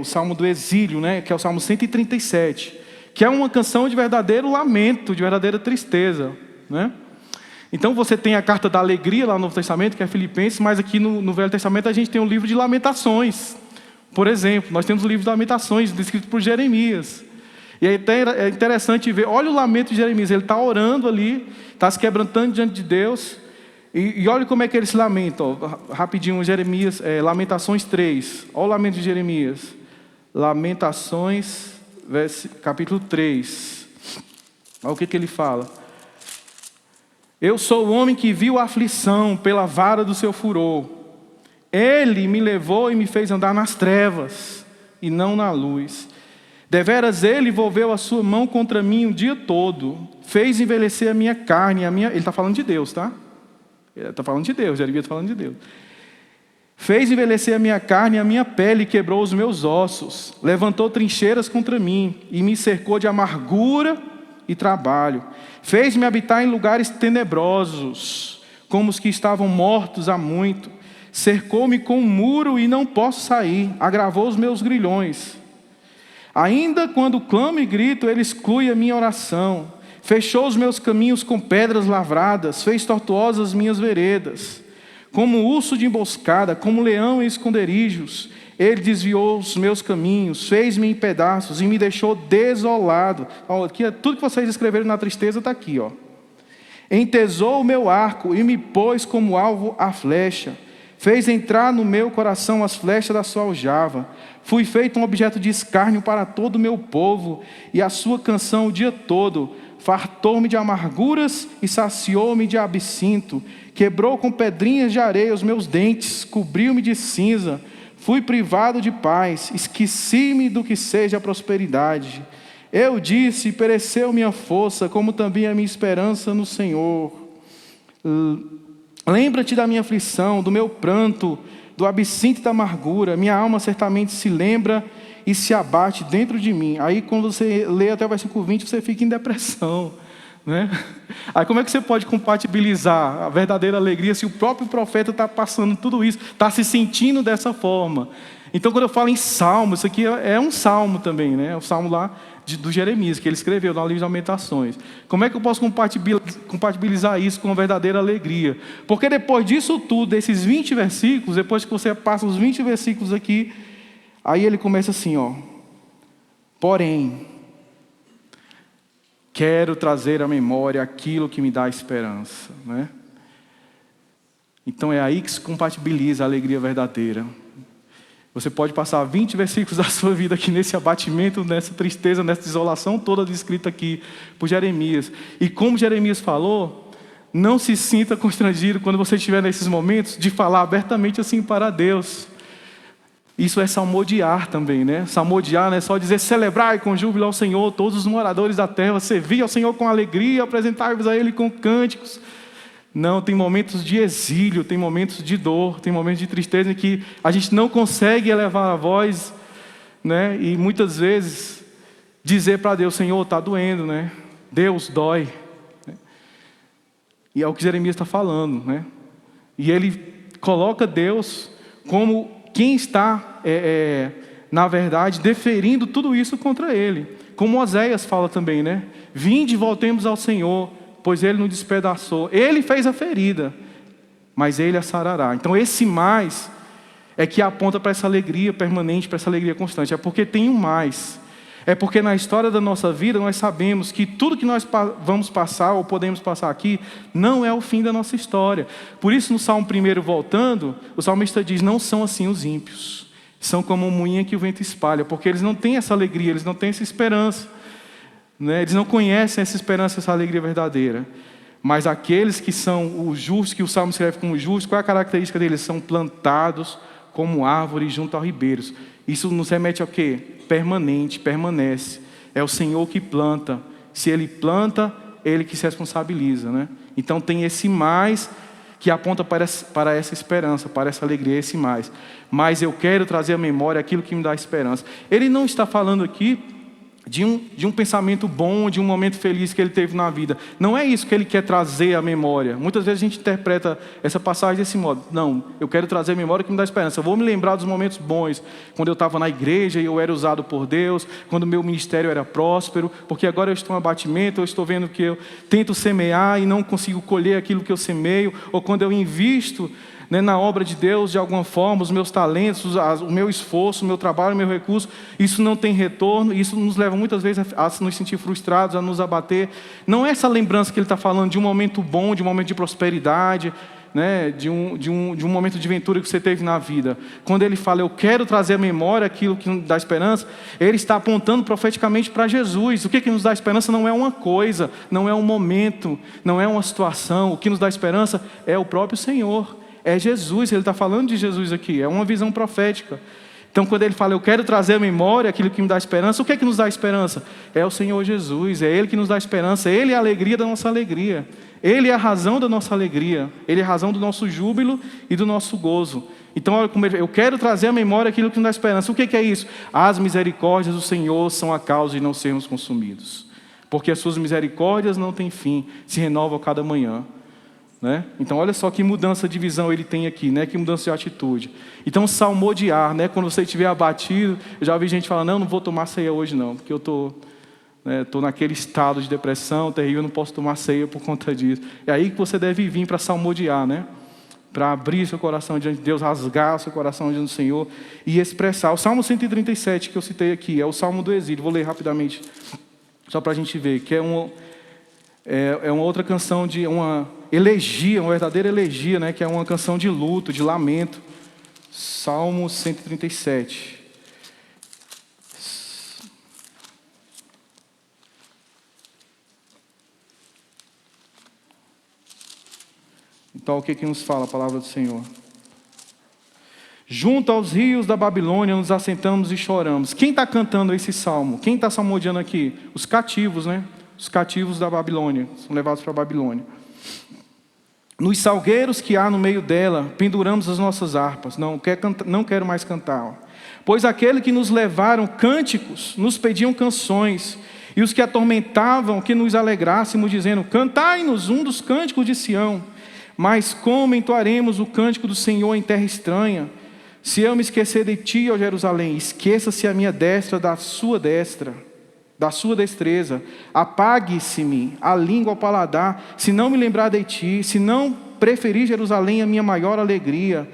o Salmo do Exílio, né, que é o Salmo 137, que é uma canção de verdadeiro lamento, de verdadeira tristeza, né? Então você tem a carta da alegria lá no Novo Testamento, que é Filipenses, mas aqui no Velho Testamento a gente tem um livro de lamentações. Por exemplo, nós temos o livro de lamentações, escrito por Jeremias. E aí é interessante ver, olha o lamento de Jeremias, ele está orando ali, está se quebrantando diante de Deus, E olha como é que ele se lamenta, ó, rapidinho, Jeremias, Lamentações 3. Olha o lamento de Jeremias. Lamentações, capítulo 3. Olha o que ele fala. Eu sou o homem que viu a aflição pela vara do seu furor. Ele me levou e me fez andar nas trevas e não na luz. Deveras ele envolveu a sua mão contra mim o dia todo. Fez envelhecer a minha carne, Ele está falando de Deus, tá? Ele está falando de Deus, Jeremias está falando de Deus. Fez envelhecer a minha carne e a minha pele, quebrou os meus ossos. Levantou trincheiras contra mim e me cercou de amargura e trabalho. Fez-me habitar em lugares tenebrosos, como os que estavam mortos há muito. Cercou-me com um muro e não posso sair. Agravou os meus grilhões. Ainda quando clamo e grito, ele exclui a minha oração. Fechou os meus caminhos com pedras lavradas, fez tortuosas as minhas veredas. Como urso de emboscada, como leão em esconderijos, ele desviou os meus caminhos, fez-me em pedaços e me deixou desolado. Ó, aqui, tudo que vocês escreveram na tristeza está aqui. Ó. Entesou o meu arco e me pôs como alvo a flecha. Fez entrar no meu coração as flechas da sua aljava. Fui feito um objeto de escárnio para todo o meu povo, e a sua canção o dia todo. Fartou-me de amarguras e saciou-me de absinto. Quebrou com pedrinhas de areia os meus dentes, cobriu-me de cinza. Fui privado de paz, esqueci-me do que seja a prosperidade. Eu disse, pereceu minha força, como também a minha esperança no Senhor. Lembra-te da minha aflição, do meu pranto, do absinto da amargura. Minha alma certamente se lembra e se abate dentro de mim. Aí quando você lê até o versículo 20, você fica em depressão, né? Aí como é que você pode compatibilizar a verdadeira alegria se o próprio profeta está passando tudo isso, está se sentindo dessa forma? Então quando eu falo em salmo, isso aqui é um salmo também, né? É o salmo lá do Jeremias, que ele escreveu no livro de Lamentações. Como é que eu posso compatibilizar isso com a verdadeira alegria? Porque depois disso tudo, desses 20 versículos, depois que você passa os 20 versículos aqui, aí ele começa assim, ó. Porém, quero trazer à memória aquilo que me dá esperança, né? Então é aí que se compatibiliza a alegria verdadeira. Você pode passar 20 versículos da sua vida aqui nesse abatimento, nessa tristeza, nessa desolação toda descrita aqui por Jeremias. E como Jeremias falou, não se sinta constrangido quando você estiver nesses momentos de falar abertamente assim para Deus. Isso é salmodiar também, né? Salmodiar não é só dizer celebrai com júbilo ao Senhor, todos os moradores da terra, servir ao Senhor com alegria, apresentar-vos a Ele com cânticos. Não, tem momentos de exílio, tem momentos de dor, tem momentos de tristeza em que a gente não consegue elevar a voz, né? E muitas vezes dizer para Deus, Senhor, está doendo, né? Deus dói. E é o que Jeremias está falando, né? E ele coloca Deus como quem está, na verdade, deferindo tudo isso contra ele. Como Oséias fala também, né? Vinde e voltemos ao Senhor, pois Ele nos despedaçou. Ele fez a ferida, mas Ele a sarará. Então esse mais é que aponta para essa alegria permanente, para essa alegria constante. É porque tem um mais. É porque na história da nossa vida nós sabemos que tudo que nós vamos passar ou podemos passar aqui não é o fim da nossa história. Por isso no Salmo 1, voltando, o salmista diz, não são assim os ímpios. São como uma moinha que o vento espalha, porque eles não têm essa alegria, eles não têm essa esperança. Né? Eles não conhecem essa esperança, essa alegria verdadeira. Mas aqueles que são os justos, que o Salmo escreve como justos, qual é a característica deles? São plantados como árvores junto a ribeiros. Isso nos remete ao quê? Permanente, permanece. É o Senhor que planta. Se Ele planta, Ele que se responsabiliza, né? Então tem esse mais que aponta para essa esperança, para essa alegria, esse mais. Mas eu quero trazer à memória aquilo que me dá esperança. Ele não está falando aqui de um pensamento bom, de um momento feliz que ele teve na vida. Não é isso que ele quer trazer à memória. Muitas vezes a gente interpreta essa passagem desse modo. Não, eu quero trazer à memória que me dá esperança. Eu vou me lembrar dos momentos bons, quando eu estava na igreja e eu era usado por Deus, quando o meu ministério era próspero, porque agora eu estou em abatimento, eu estou vendo que eu tento semear e não consigo colher aquilo que eu semeio, ou quando eu invisto, né, na obra de Deus, de alguma forma, os meus talentos, o meu esforço, o meu trabalho, o meu recurso, isso não tem retorno, isso nos leva muitas vezes a nos sentir frustrados, a nos abater. Não é essa lembrança que ele está falando de um momento bom, de um momento de prosperidade, né, de um momento de ventura que você teve na vida. Quando ele fala, eu quero trazer à memória aquilo que nos dá esperança, ele está apontando profeticamente para Jesus. O que nos dá esperança não é uma coisa, não é um momento, não é uma situação. O que nos dá esperança é o próprio Senhor, é Jesus. Ele está falando de Jesus aqui, é uma visão profética. Então, quando ele fala, eu quero trazer à memória aquilo que me dá esperança, o que nos dá esperança? É o Senhor Jesus, é Ele que nos dá esperança, Ele é a alegria da nossa alegria. Ele é a razão da nossa alegria, Ele é a razão do nosso júbilo e do nosso gozo. Então, olha como eu quero trazer à memória aquilo que nos dá esperança. O que é isso? As misericórdias do Senhor são a causa de não sermos consumidos. Porque as suas misericórdias não têm fim, se renovam a cada manhã. Né? Então, olha só que mudança de visão ele tem aqui, né? Que mudança de atitude. Então, salmodiar, né? Quando você estiver abatido, eu já ouvi gente falar, não vou tomar ceia hoje não, porque eu estou naquele estado de depressão terrível, eu não posso tomar ceia por conta disso. É aí que você deve vir para salmodiar, né? Para abrir seu coração diante de Deus, rasgar seu coração diante do Senhor e expressar. O Salmo 137 que eu citei aqui, é o Salmo do Exílio, vou ler rapidamente, só para a gente ver, que é uma outra canção de uma elegia, uma verdadeira elegia, né? Que é uma canção de luto, de lamento. Salmo 137. Então, o que nos fala a palavra do Senhor? Junto aos rios da Babilônia nos assentamos e choramos. Quem está cantando esse salmo? Quem está salmodiando aqui? Os cativos, né? Os cativos da Babilônia, são levados para a Babilônia. Nos salgueiros que há no meio dela, penduramos as nossas harpas. Não quero mais cantar. Pois aquele que nos levaram cânticos, nos pediam canções. E os que atormentavam, que nos alegrássemos, dizendo, cantai-nos um dos cânticos de Sião. Mas como entoaremos o cântico do Senhor em terra estranha? Se eu me esquecer de ti, ó Jerusalém, esqueça-se a minha destra da sua destra, da sua destreza. Apague-se-me a língua ao paladar, se não me lembrar de ti, se não preferir Jerusalém a minha maior alegria.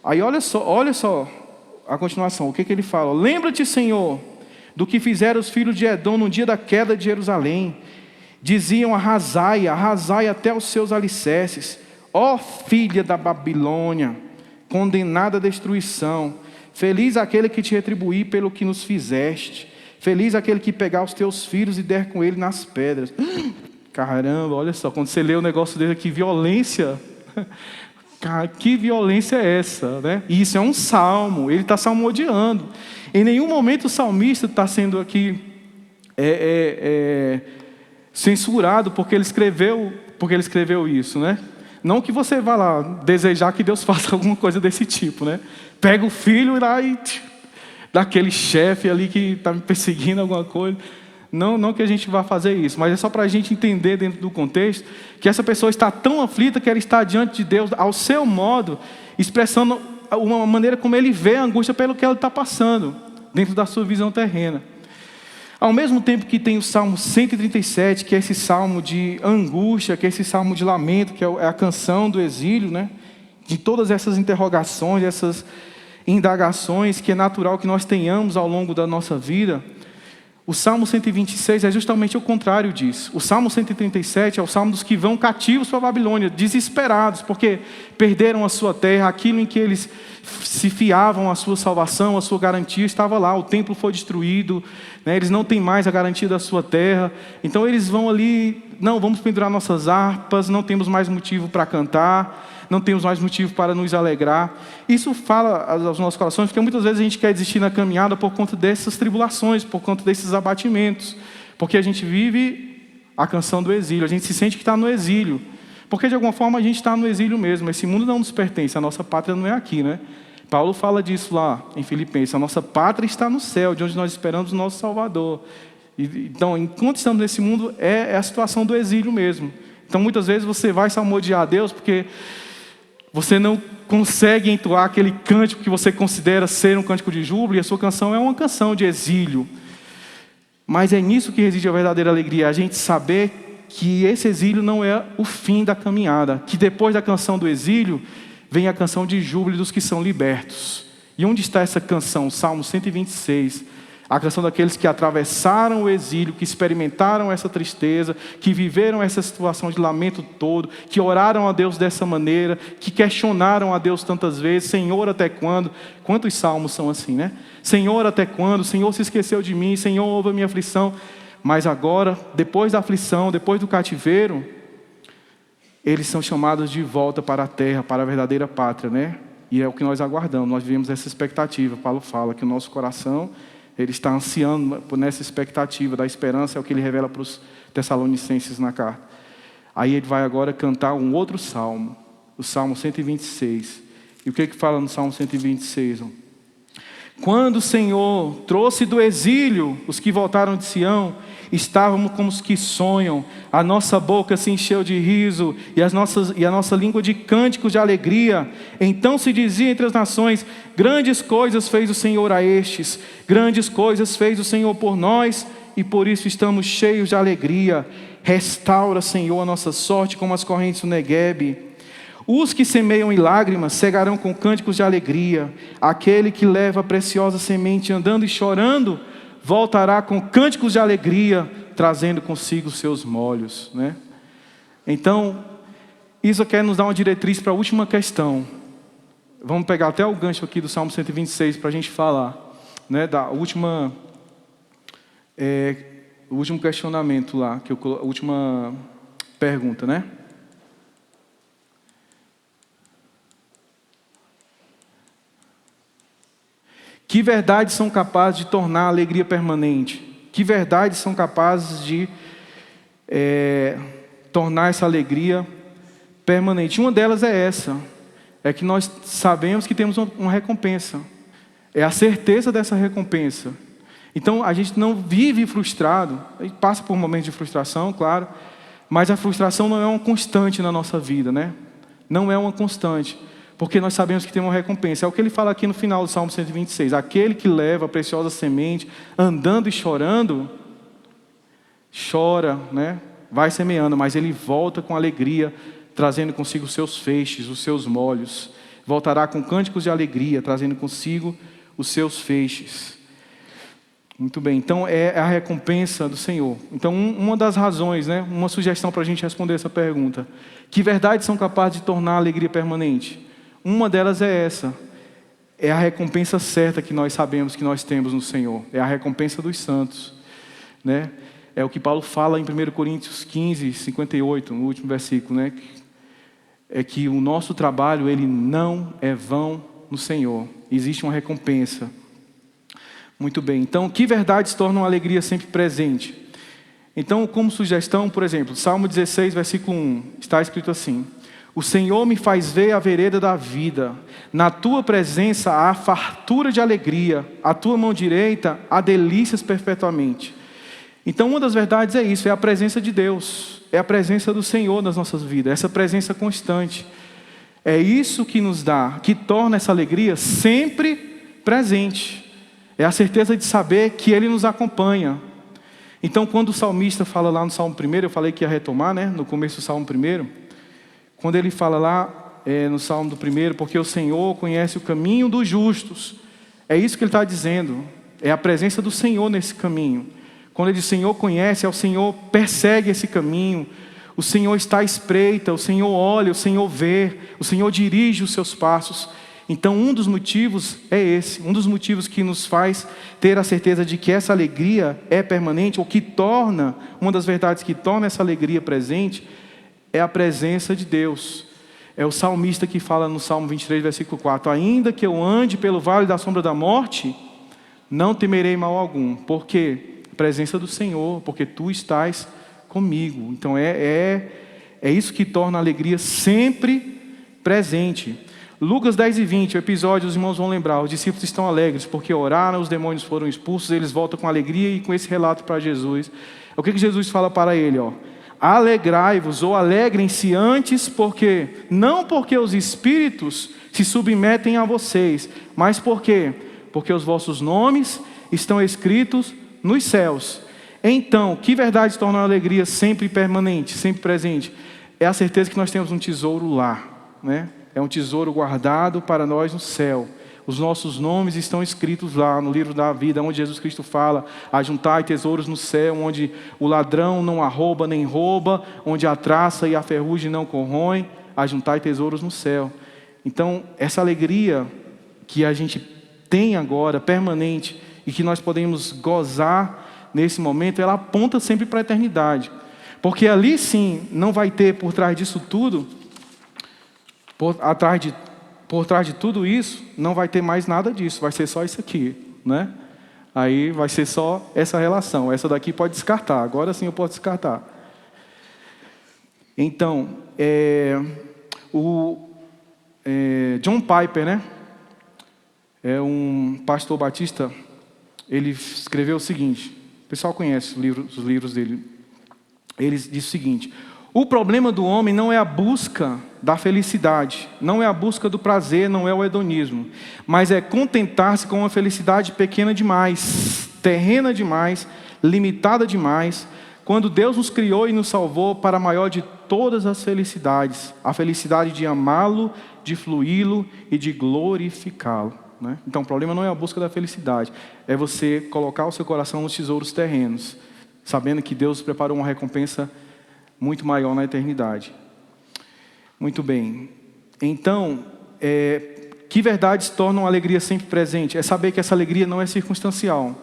Aí olha só a continuação, o que ele fala? Lembra-te, Senhor, do que fizeram os filhos de Edom no dia da queda de Jerusalém. Diziam, arrasai até os seus alicerces. Ó filha da Babilônia, condenada à destruição, feliz aquele que te retribuir pelo que nos fizeste, feliz aquele que pegar os teus filhos e der com ele nas pedras. Caramba, olha só, quando você lê o negócio dele, que violência, cara, que violência é essa, né? E isso é um salmo, ele está salmodiando. Em nenhum momento o salmista está sendo aqui censurado porque ele escreveu isso, né? Não que você vá lá desejar que Deus faça alguma coisa desse tipo, né? Pega o filho e lá e daquele chefe ali que está me perseguindo alguma coisa. Não que a gente vá fazer isso, mas é só para a gente entender dentro do contexto que essa pessoa está tão aflita que ela está diante de Deus ao seu modo, expressando uma maneira como ele vê a angústia pelo que ela está passando, dentro da sua visão terrena. Ao mesmo tempo que tem o Salmo 137, que é esse salmo de angústia, que é esse salmo de lamento, que é a canção do exílio, né? De todas essas interrogações, essas indagações que é natural que nós tenhamos ao longo da nossa vida. O Salmo 126 é justamente o contrário disso. O Salmo 137 é o salmo dos que vão cativos para a Babilônia, desesperados, porque perderam a sua terra, aquilo em que eles se fiavam, a sua salvação, a sua garantia estava lá, o templo foi destruído, né? Eles não têm mais a garantia da sua terra, então eles vão ali, não, vamos pendurar nossas harpas, não temos mais motivo para cantar, não temos mais motivo para nos alegrar. Isso fala aos nossos corações, porque muitas vezes a gente quer desistir na caminhada por conta dessas tribulações, por conta desses abatimentos, porque a gente vive a canção do exílio, a gente se sente que está no exílio, porque de alguma forma a gente está no exílio mesmo, esse mundo não nos pertence, a nossa pátria não é aqui, né? Paulo fala disso lá em Filipenses, a nossa pátria está no céu, de onde nós esperamos o nosso Salvador. Então, enquanto estamos nesse mundo, é a situação do exílio mesmo. Então, muitas vezes você vai salmodiar a Deus, porque você não consegue entoar aquele cântico que você considera ser um cântico de júbilo, e a sua canção é uma canção de exílio. Mas é nisso que reside a verdadeira alegria, a gente saber que esse exílio não é o fim da caminhada, que depois da canção do exílio, vem a canção de júbilo dos que são libertos. E onde está essa canção? Salmo 126, A canção daqueles que atravessaram o exílio, que experimentaram essa tristeza, que viveram essa situação de lamento todo, que oraram a Deus dessa maneira, que questionaram a Deus tantas vezes: Senhor, até quando? Quantos salmos são assim, né? Senhor, até quando? Senhor, se esqueceu de mim. Senhor, ouve a minha aflição. Mas agora, depois da aflição, depois do cativeiro, eles são chamados de volta para a terra, para a verdadeira pátria, né? E é o que nós aguardamos, nós vivemos essa expectativa. Paulo fala que o nosso coração, ele está ansiando por nessa expectativa da esperança, é o que ele revela para os Tessalonicenses na carta. Aí ele vai agora cantar um outro salmo, o Salmo 126. E o que fala no Salmo 126? Quando o Senhor trouxe do exílio os que voltaram de Sião, estávamos como os que sonham, a nossa boca se encheu de riso e a nossa língua de cânticos de alegria. Então se dizia entre as nações: grandes coisas fez o Senhor a estes, grandes coisas fez o Senhor por nós, e por isso estamos cheios de alegria. Restaura, Senhor, a nossa sorte como as correntes do Neguebe. Os que semeiam em lágrimas cegarão com cânticos de alegria. Aquele que leva a preciosa semente andando e chorando, voltará com cânticos de alegria, trazendo consigo os seus molhos, né? Então, isso quer nos dar uma diretriz para a última questão. Vamos pegar até o gancho aqui do Salmo 126 para a gente falar, né, da última, o último questionamento lá, a última pergunta, né? Que verdades são capazes de tornar a alegria permanente? Que verdades são capazes de tornar essa alegria permanente? Uma delas é essa, é que nós sabemos que temos uma recompensa. É a certeza dessa recompensa. Então a gente não vive frustrado, a gente passa por momentos de frustração, claro, mas a frustração não é uma constante na nossa vida, né? Não é uma constante. Porque nós sabemos que tem uma recompensa. É o que ele fala aqui no final do Salmo 126. Aquele que leva a preciosa semente, andando e chorando, chora, né? Vai semeando, mas ele volta com alegria, trazendo consigo os seus feixes, os seus molhos. Voltará com cânticos de alegria, trazendo consigo os seus feixes. Muito bem, então é a recompensa do Senhor. Então uma das razões, né? Uma sugestão para a gente responder essa pergunta: que verdades são capazes de tornar a alegria permanente? Uma delas é essa, é a recompensa certa que nós sabemos que nós temos no Senhor, é a recompensa dos santos, né? É o que Paulo fala em 1 Coríntios 15, 58, no último versículo, né? É que o nosso trabalho, ele não é vão no Senhor, existe uma recompensa. Muito bem, então que verdades tornam a alegria sempre presente? Então, como sugestão, por exemplo, Salmo 16, versículo 1, está escrito assim: o Senhor me faz ver a vereda da vida. Na tua presença há fartura de alegria. A tua mão direita há delícias perpetuamente. Então, uma das verdades é isso, é a presença de Deus. É a presença do Senhor nas nossas vidas, essa presença constante. É isso que nos dá, que torna essa alegria sempre presente. É a certeza de saber que Ele nos acompanha. Então, quando o salmista fala lá no Salmo 1, eu falei que ia retomar, né, no começo do Salmo 1, quando ele fala lá no Salmo do 1, porque o Senhor conhece o caminho dos justos. É isso que ele está dizendo. É a presença do Senhor nesse caminho. Quando ele diz: o Senhor conhece, é o Senhor persegue esse caminho. O Senhor está à espreita, o Senhor olha, o Senhor vê, o Senhor dirige os seus passos. Então um dos motivos é esse. Um dos motivos que nos faz ter a certeza de que essa alegria é permanente, ou que torna, uma das verdades que torna essa alegria presente, é a presença de Deus. É o salmista que fala no Salmo 23, versículo 4: ainda que eu ande pelo vale da sombra da morte, não temerei mal algum. Por quê? A presença do Senhor, porque tu estás comigo. Então é isso que torna a alegria sempre presente. Lucas 10 e 20, o episódio, os irmãos vão lembrar: os discípulos estão alegres porque oraram, os demônios foram expulsos, eles voltam com alegria e com esse relato para Jesus. O que Jesus fala para ele? Alegrai-vos, ou alegrem-se antes, porque não porque os espíritos se submetem a vocês, mas porque os vossos nomes estão escritos nos céus. Então, que verdade torna a alegria sempre permanente, sempre presente? É a certeza que nós temos um tesouro lá, né? É um tesouro guardado para nós no céu. Os nossos nomes estão escritos lá no livro da vida, onde Jesus Cristo fala: ajuntai tesouros no céu, onde o ladrão não arrouba nem rouba, onde a traça e a ferrugem não corroem, ajuntai tesouros no céu. Então, essa alegria que a gente tem agora, permanente, e que nós podemos gozar nesse momento, ela aponta sempre para a eternidade. Porque ali sim, não vai ter por trás disso tudo, por trás de tudo isso, não vai ter mais nada disso, vai ser só isso aqui, né? Aí vai ser só essa relação. Essa daqui pode descartar, agora sim eu posso descartar. Então, John Piper, né? É um pastor batista. Ele escreveu o seguinte, o pessoal conhece os livros dele. Ele diz o seguinte: o problema do homem não é a busca da felicidade, não é a busca do prazer, não é o hedonismo, mas é contentar-se com uma felicidade pequena demais, terrena demais, limitada demais, quando Deus nos criou e nos salvou para a maior de todas as felicidades, a felicidade de amá-lo, de fluí-lo e de glorificá-lo, né? Então o problema não é a busca da felicidade, é você colocar o seu coração nos tesouros terrenos, sabendo que Deus preparou uma recompensa muito maior na eternidade. Muito bem. Então, que verdades tornam a alegria sempre presente? É saber que essa alegria não é circunstancial,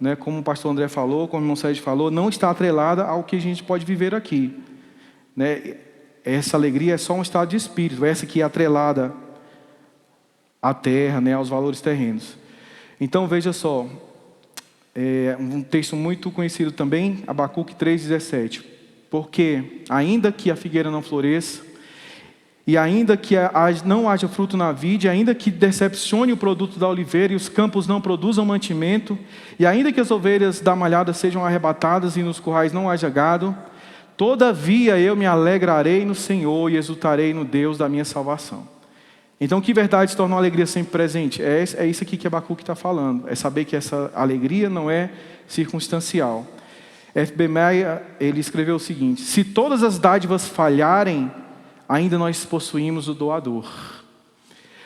né? Como o pastor André falou, como o irmão Sérgio falou, não está atrelada ao que a gente pode viver aqui, né? Essa alegria é só um estado de espírito, essa que é atrelada à terra, né? Aos valores terrenos. Então, veja só, um texto muito conhecido também, Abacuque 3,17. Porque, ainda que a figueira não floresça, e ainda que não haja fruto na vide, ainda que decepcione o produto da oliveira, e os campos não produzam mantimento, e ainda que as ovelhas da malhada sejam arrebatadas, e nos currais não haja gado, todavia eu me alegrarei no Senhor, e exultarei no Deus da minha salvação. Então, que verdades tornam a alegria sempre presente? É isso aqui que Abacuque está falando. É saber que essa alegria não é circunstancial. F.B. Meyer, ele escreveu o seguinte: se todas as dádivas falharem, ainda nós possuímos o doador.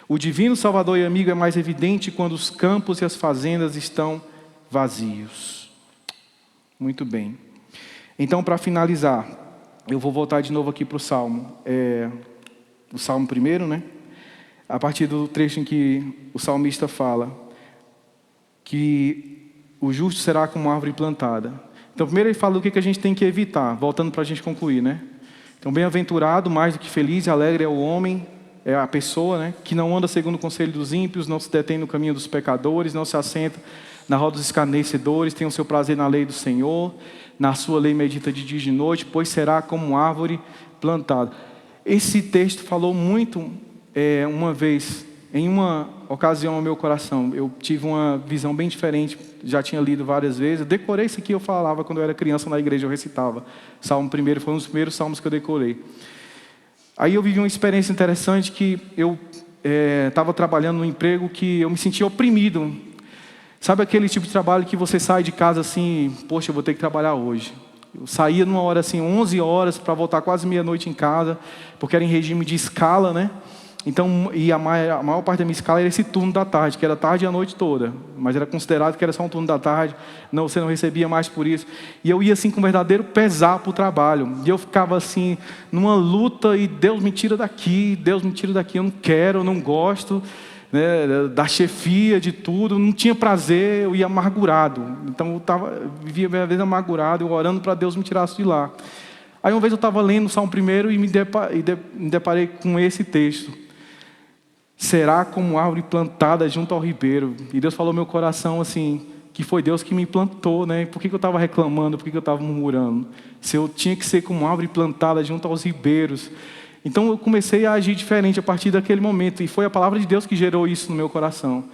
O divino Salvador e amigo é mais evidente quando os campos e as fazendas estão vazios. Muito bem. Então, para finalizar, eu vou voltar de novo aqui para o Salmo. O Salmo 1, né? A partir do trecho em que o salmista fala que o justo será como uma árvore plantada. Então, primeiro ele fala do que a gente tem que evitar, voltando para a gente concluir, né? Então, bem-aventurado, mais do que feliz e alegre é o homem, é a pessoa, né? Que não anda segundo o conselho dos ímpios, não se detém no caminho dos pecadores, não se assenta na roda dos escarnecedores, tem o seu prazer na lei do Senhor, na sua lei medita de dia e de noite, pois será como árvore plantada. Esse texto falou muito, uma vez, em uma ocasião ao meu coração. Eu tive uma visão bem diferente, já tinha lido várias vezes. Eu decorei isso aqui, eu falava quando eu era criança na igreja, eu recitava. Salmo 1 foi um dos primeiros salmos que eu decorei. Aí eu vivi uma experiência interessante que eu estava trabalhando num emprego que eu me sentia oprimido. Sabe aquele tipo de trabalho que você sai de casa assim, poxa, eu vou ter que trabalhar hoje. Eu saía numa hora assim, 11 horas, para voltar quase meia-noite em casa, porque era em regime de escala, né? Então, e a maior parte da minha escala era esse turno da tarde, que era tarde e a noite toda. Mas era considerado que era só um turno da tarde, você não recebia mais por isso. E eu ia assim com um verdadeiro pesar para o trabalho. E eu ficava assim, numa luta, e Deus me tira daqui, eu não quero, eu não gosto, né, da chefia, de tudo, não tinha prazer, eu ia amargurado. Então eu vivia às vezes amargurado, eu orando para Deus me tirasse de lá. Aí uma vez eu estava lendo o Salmo 1 e me deparei com esse texto. Será como árvore plantada junto ao ribeiro. E Deus falou no meu coração assim, que foi Deus que me plantou, né? Por que eu estava reclamando, por que eu estava murmurando? Se eu tinha que ser como árvore plantada junto aos ribeiros. Então eu comecei a agir diferente a partir daquele momento. E foi a palavra de Deus que gerou isso no meu coração.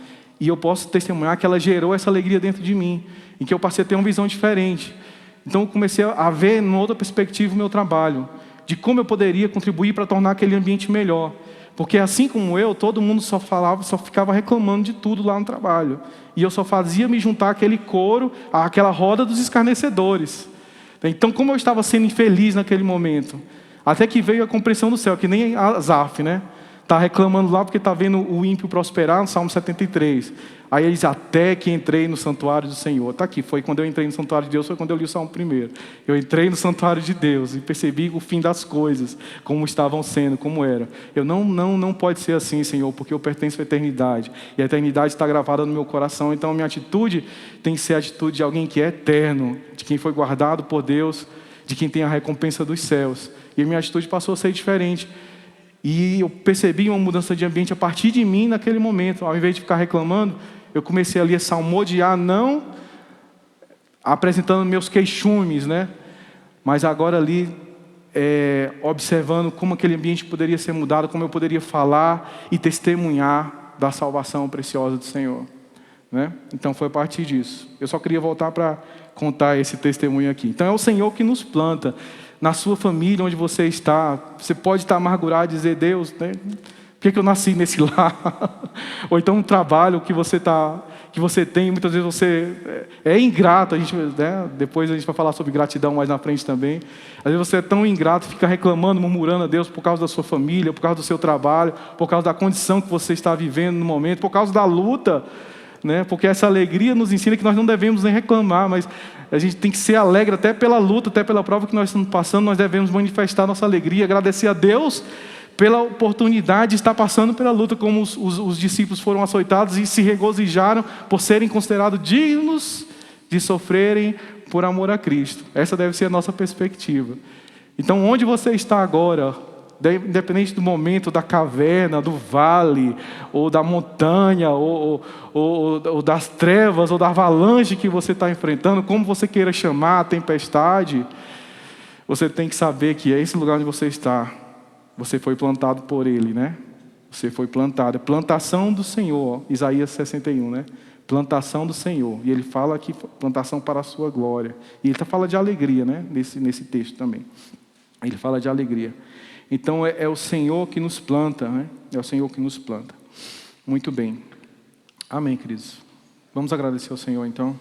E eu posso testemunhar que ela gerou essa alegria dentro de mim. E que eu passei a ter uma visão diferente. Então eu comecei a ver, numa outra perspectiva, o meu trabalho. De como eu poderia contribuir para tornar aquele ambiente melhor. Porque assim como eu, todo mundo só ficava reclamando de tudo lá no trabalho. E eu só fazia me juntar àquele coro, àquela roda dos escarnecedores. Então, como eu estava sendo infeliz naquele momento, até que veio a compreensão do céu, que nem Asaf, né? Está reclamando lá porque está vendo o ímpio prosperar, no Salmo 73. Aí ele diz, até que entrei no santuário do Senhor. Está aqui, foi quando eu entrei no santuário de Deus, foi quando eu li o Salmo 1. Eu entrei no santuário de Deus e percebi o fim das coisas, como estavam sendo, como era. Eu não pode ser assim, Senhor, porque eu pertenço à eternidade. E a eternidade está gravada no meu coração, então a minha atitude tem que ser a atitude de alguém que é eterno, de quem foi guardado por Deus, de quem tem a recompensa dos céus. E a minha atitude passou a ser diferente. E eu percebi uma mudança de ambiente a partir de mim naquele momento. Ao invés de ficar reclamando, eu comecei ali a salmodiar, não apresentando meus queixumes, né? Mas agora ali, observando como aquele ambiente poderia ser mudado, como eu poderia falar e testemunhar da salvação preciosa do Senhor, né? Então foi a partir disso. Eu só queria voltar para contar esse testemunho aqui. Então é o Senhor que nos planta. Na sua família, onde você está, você pode estar amargurado e dizer, Deus, né, por que eu nasci nesse lar? Ou então um trabalho que você tem, muitas vezes você é ingrato, né, depois a gente vai falar sobre gratidão mais na frente também. Às vezes você é tão ingrato, fica reclamando, murmurando a Deus por causa da sua família, por causa do seu trabalho, por causa da condição que você está vivendo no momento, por causa da luta, né, porque essa alegria nos ensina que nós não devemos nem reclamar, mas a gente tem que ser alegre até pela luta, até pela prova que nós estamos passando. Nós devemos manifestar nossa alegria, agradecer a Deus pela oportunidade de estar passando pela luta, como os discípulos foram açoitados e se regozijaram por serem considerados dignos de sofrerem por amor a Cristo. Essa deve ser a nossa perspectiva. Então, onde você está agora, independente do momento, da caverna, do vale, ou da montanha, ou das trevas, ou da avalanche que você está enfrentando, como você queira chamar a tempestade, você tem que saber que é esse lugar onde você está. Você foi plantado por Ele, né? Você foi plantado. É plantação do Senhor, Isaías 61, né? Plantação do Senhor. E ele fala aqui, plantação para a sua glória. E ele fala de alegria, né? Nesse texto também. Ele fala de alegria. Então é o Senhor que nos planta, né? É o Senhor que nos planta. Muito bem. Amém, queridos. Vamos agradecer ao Senhor, então.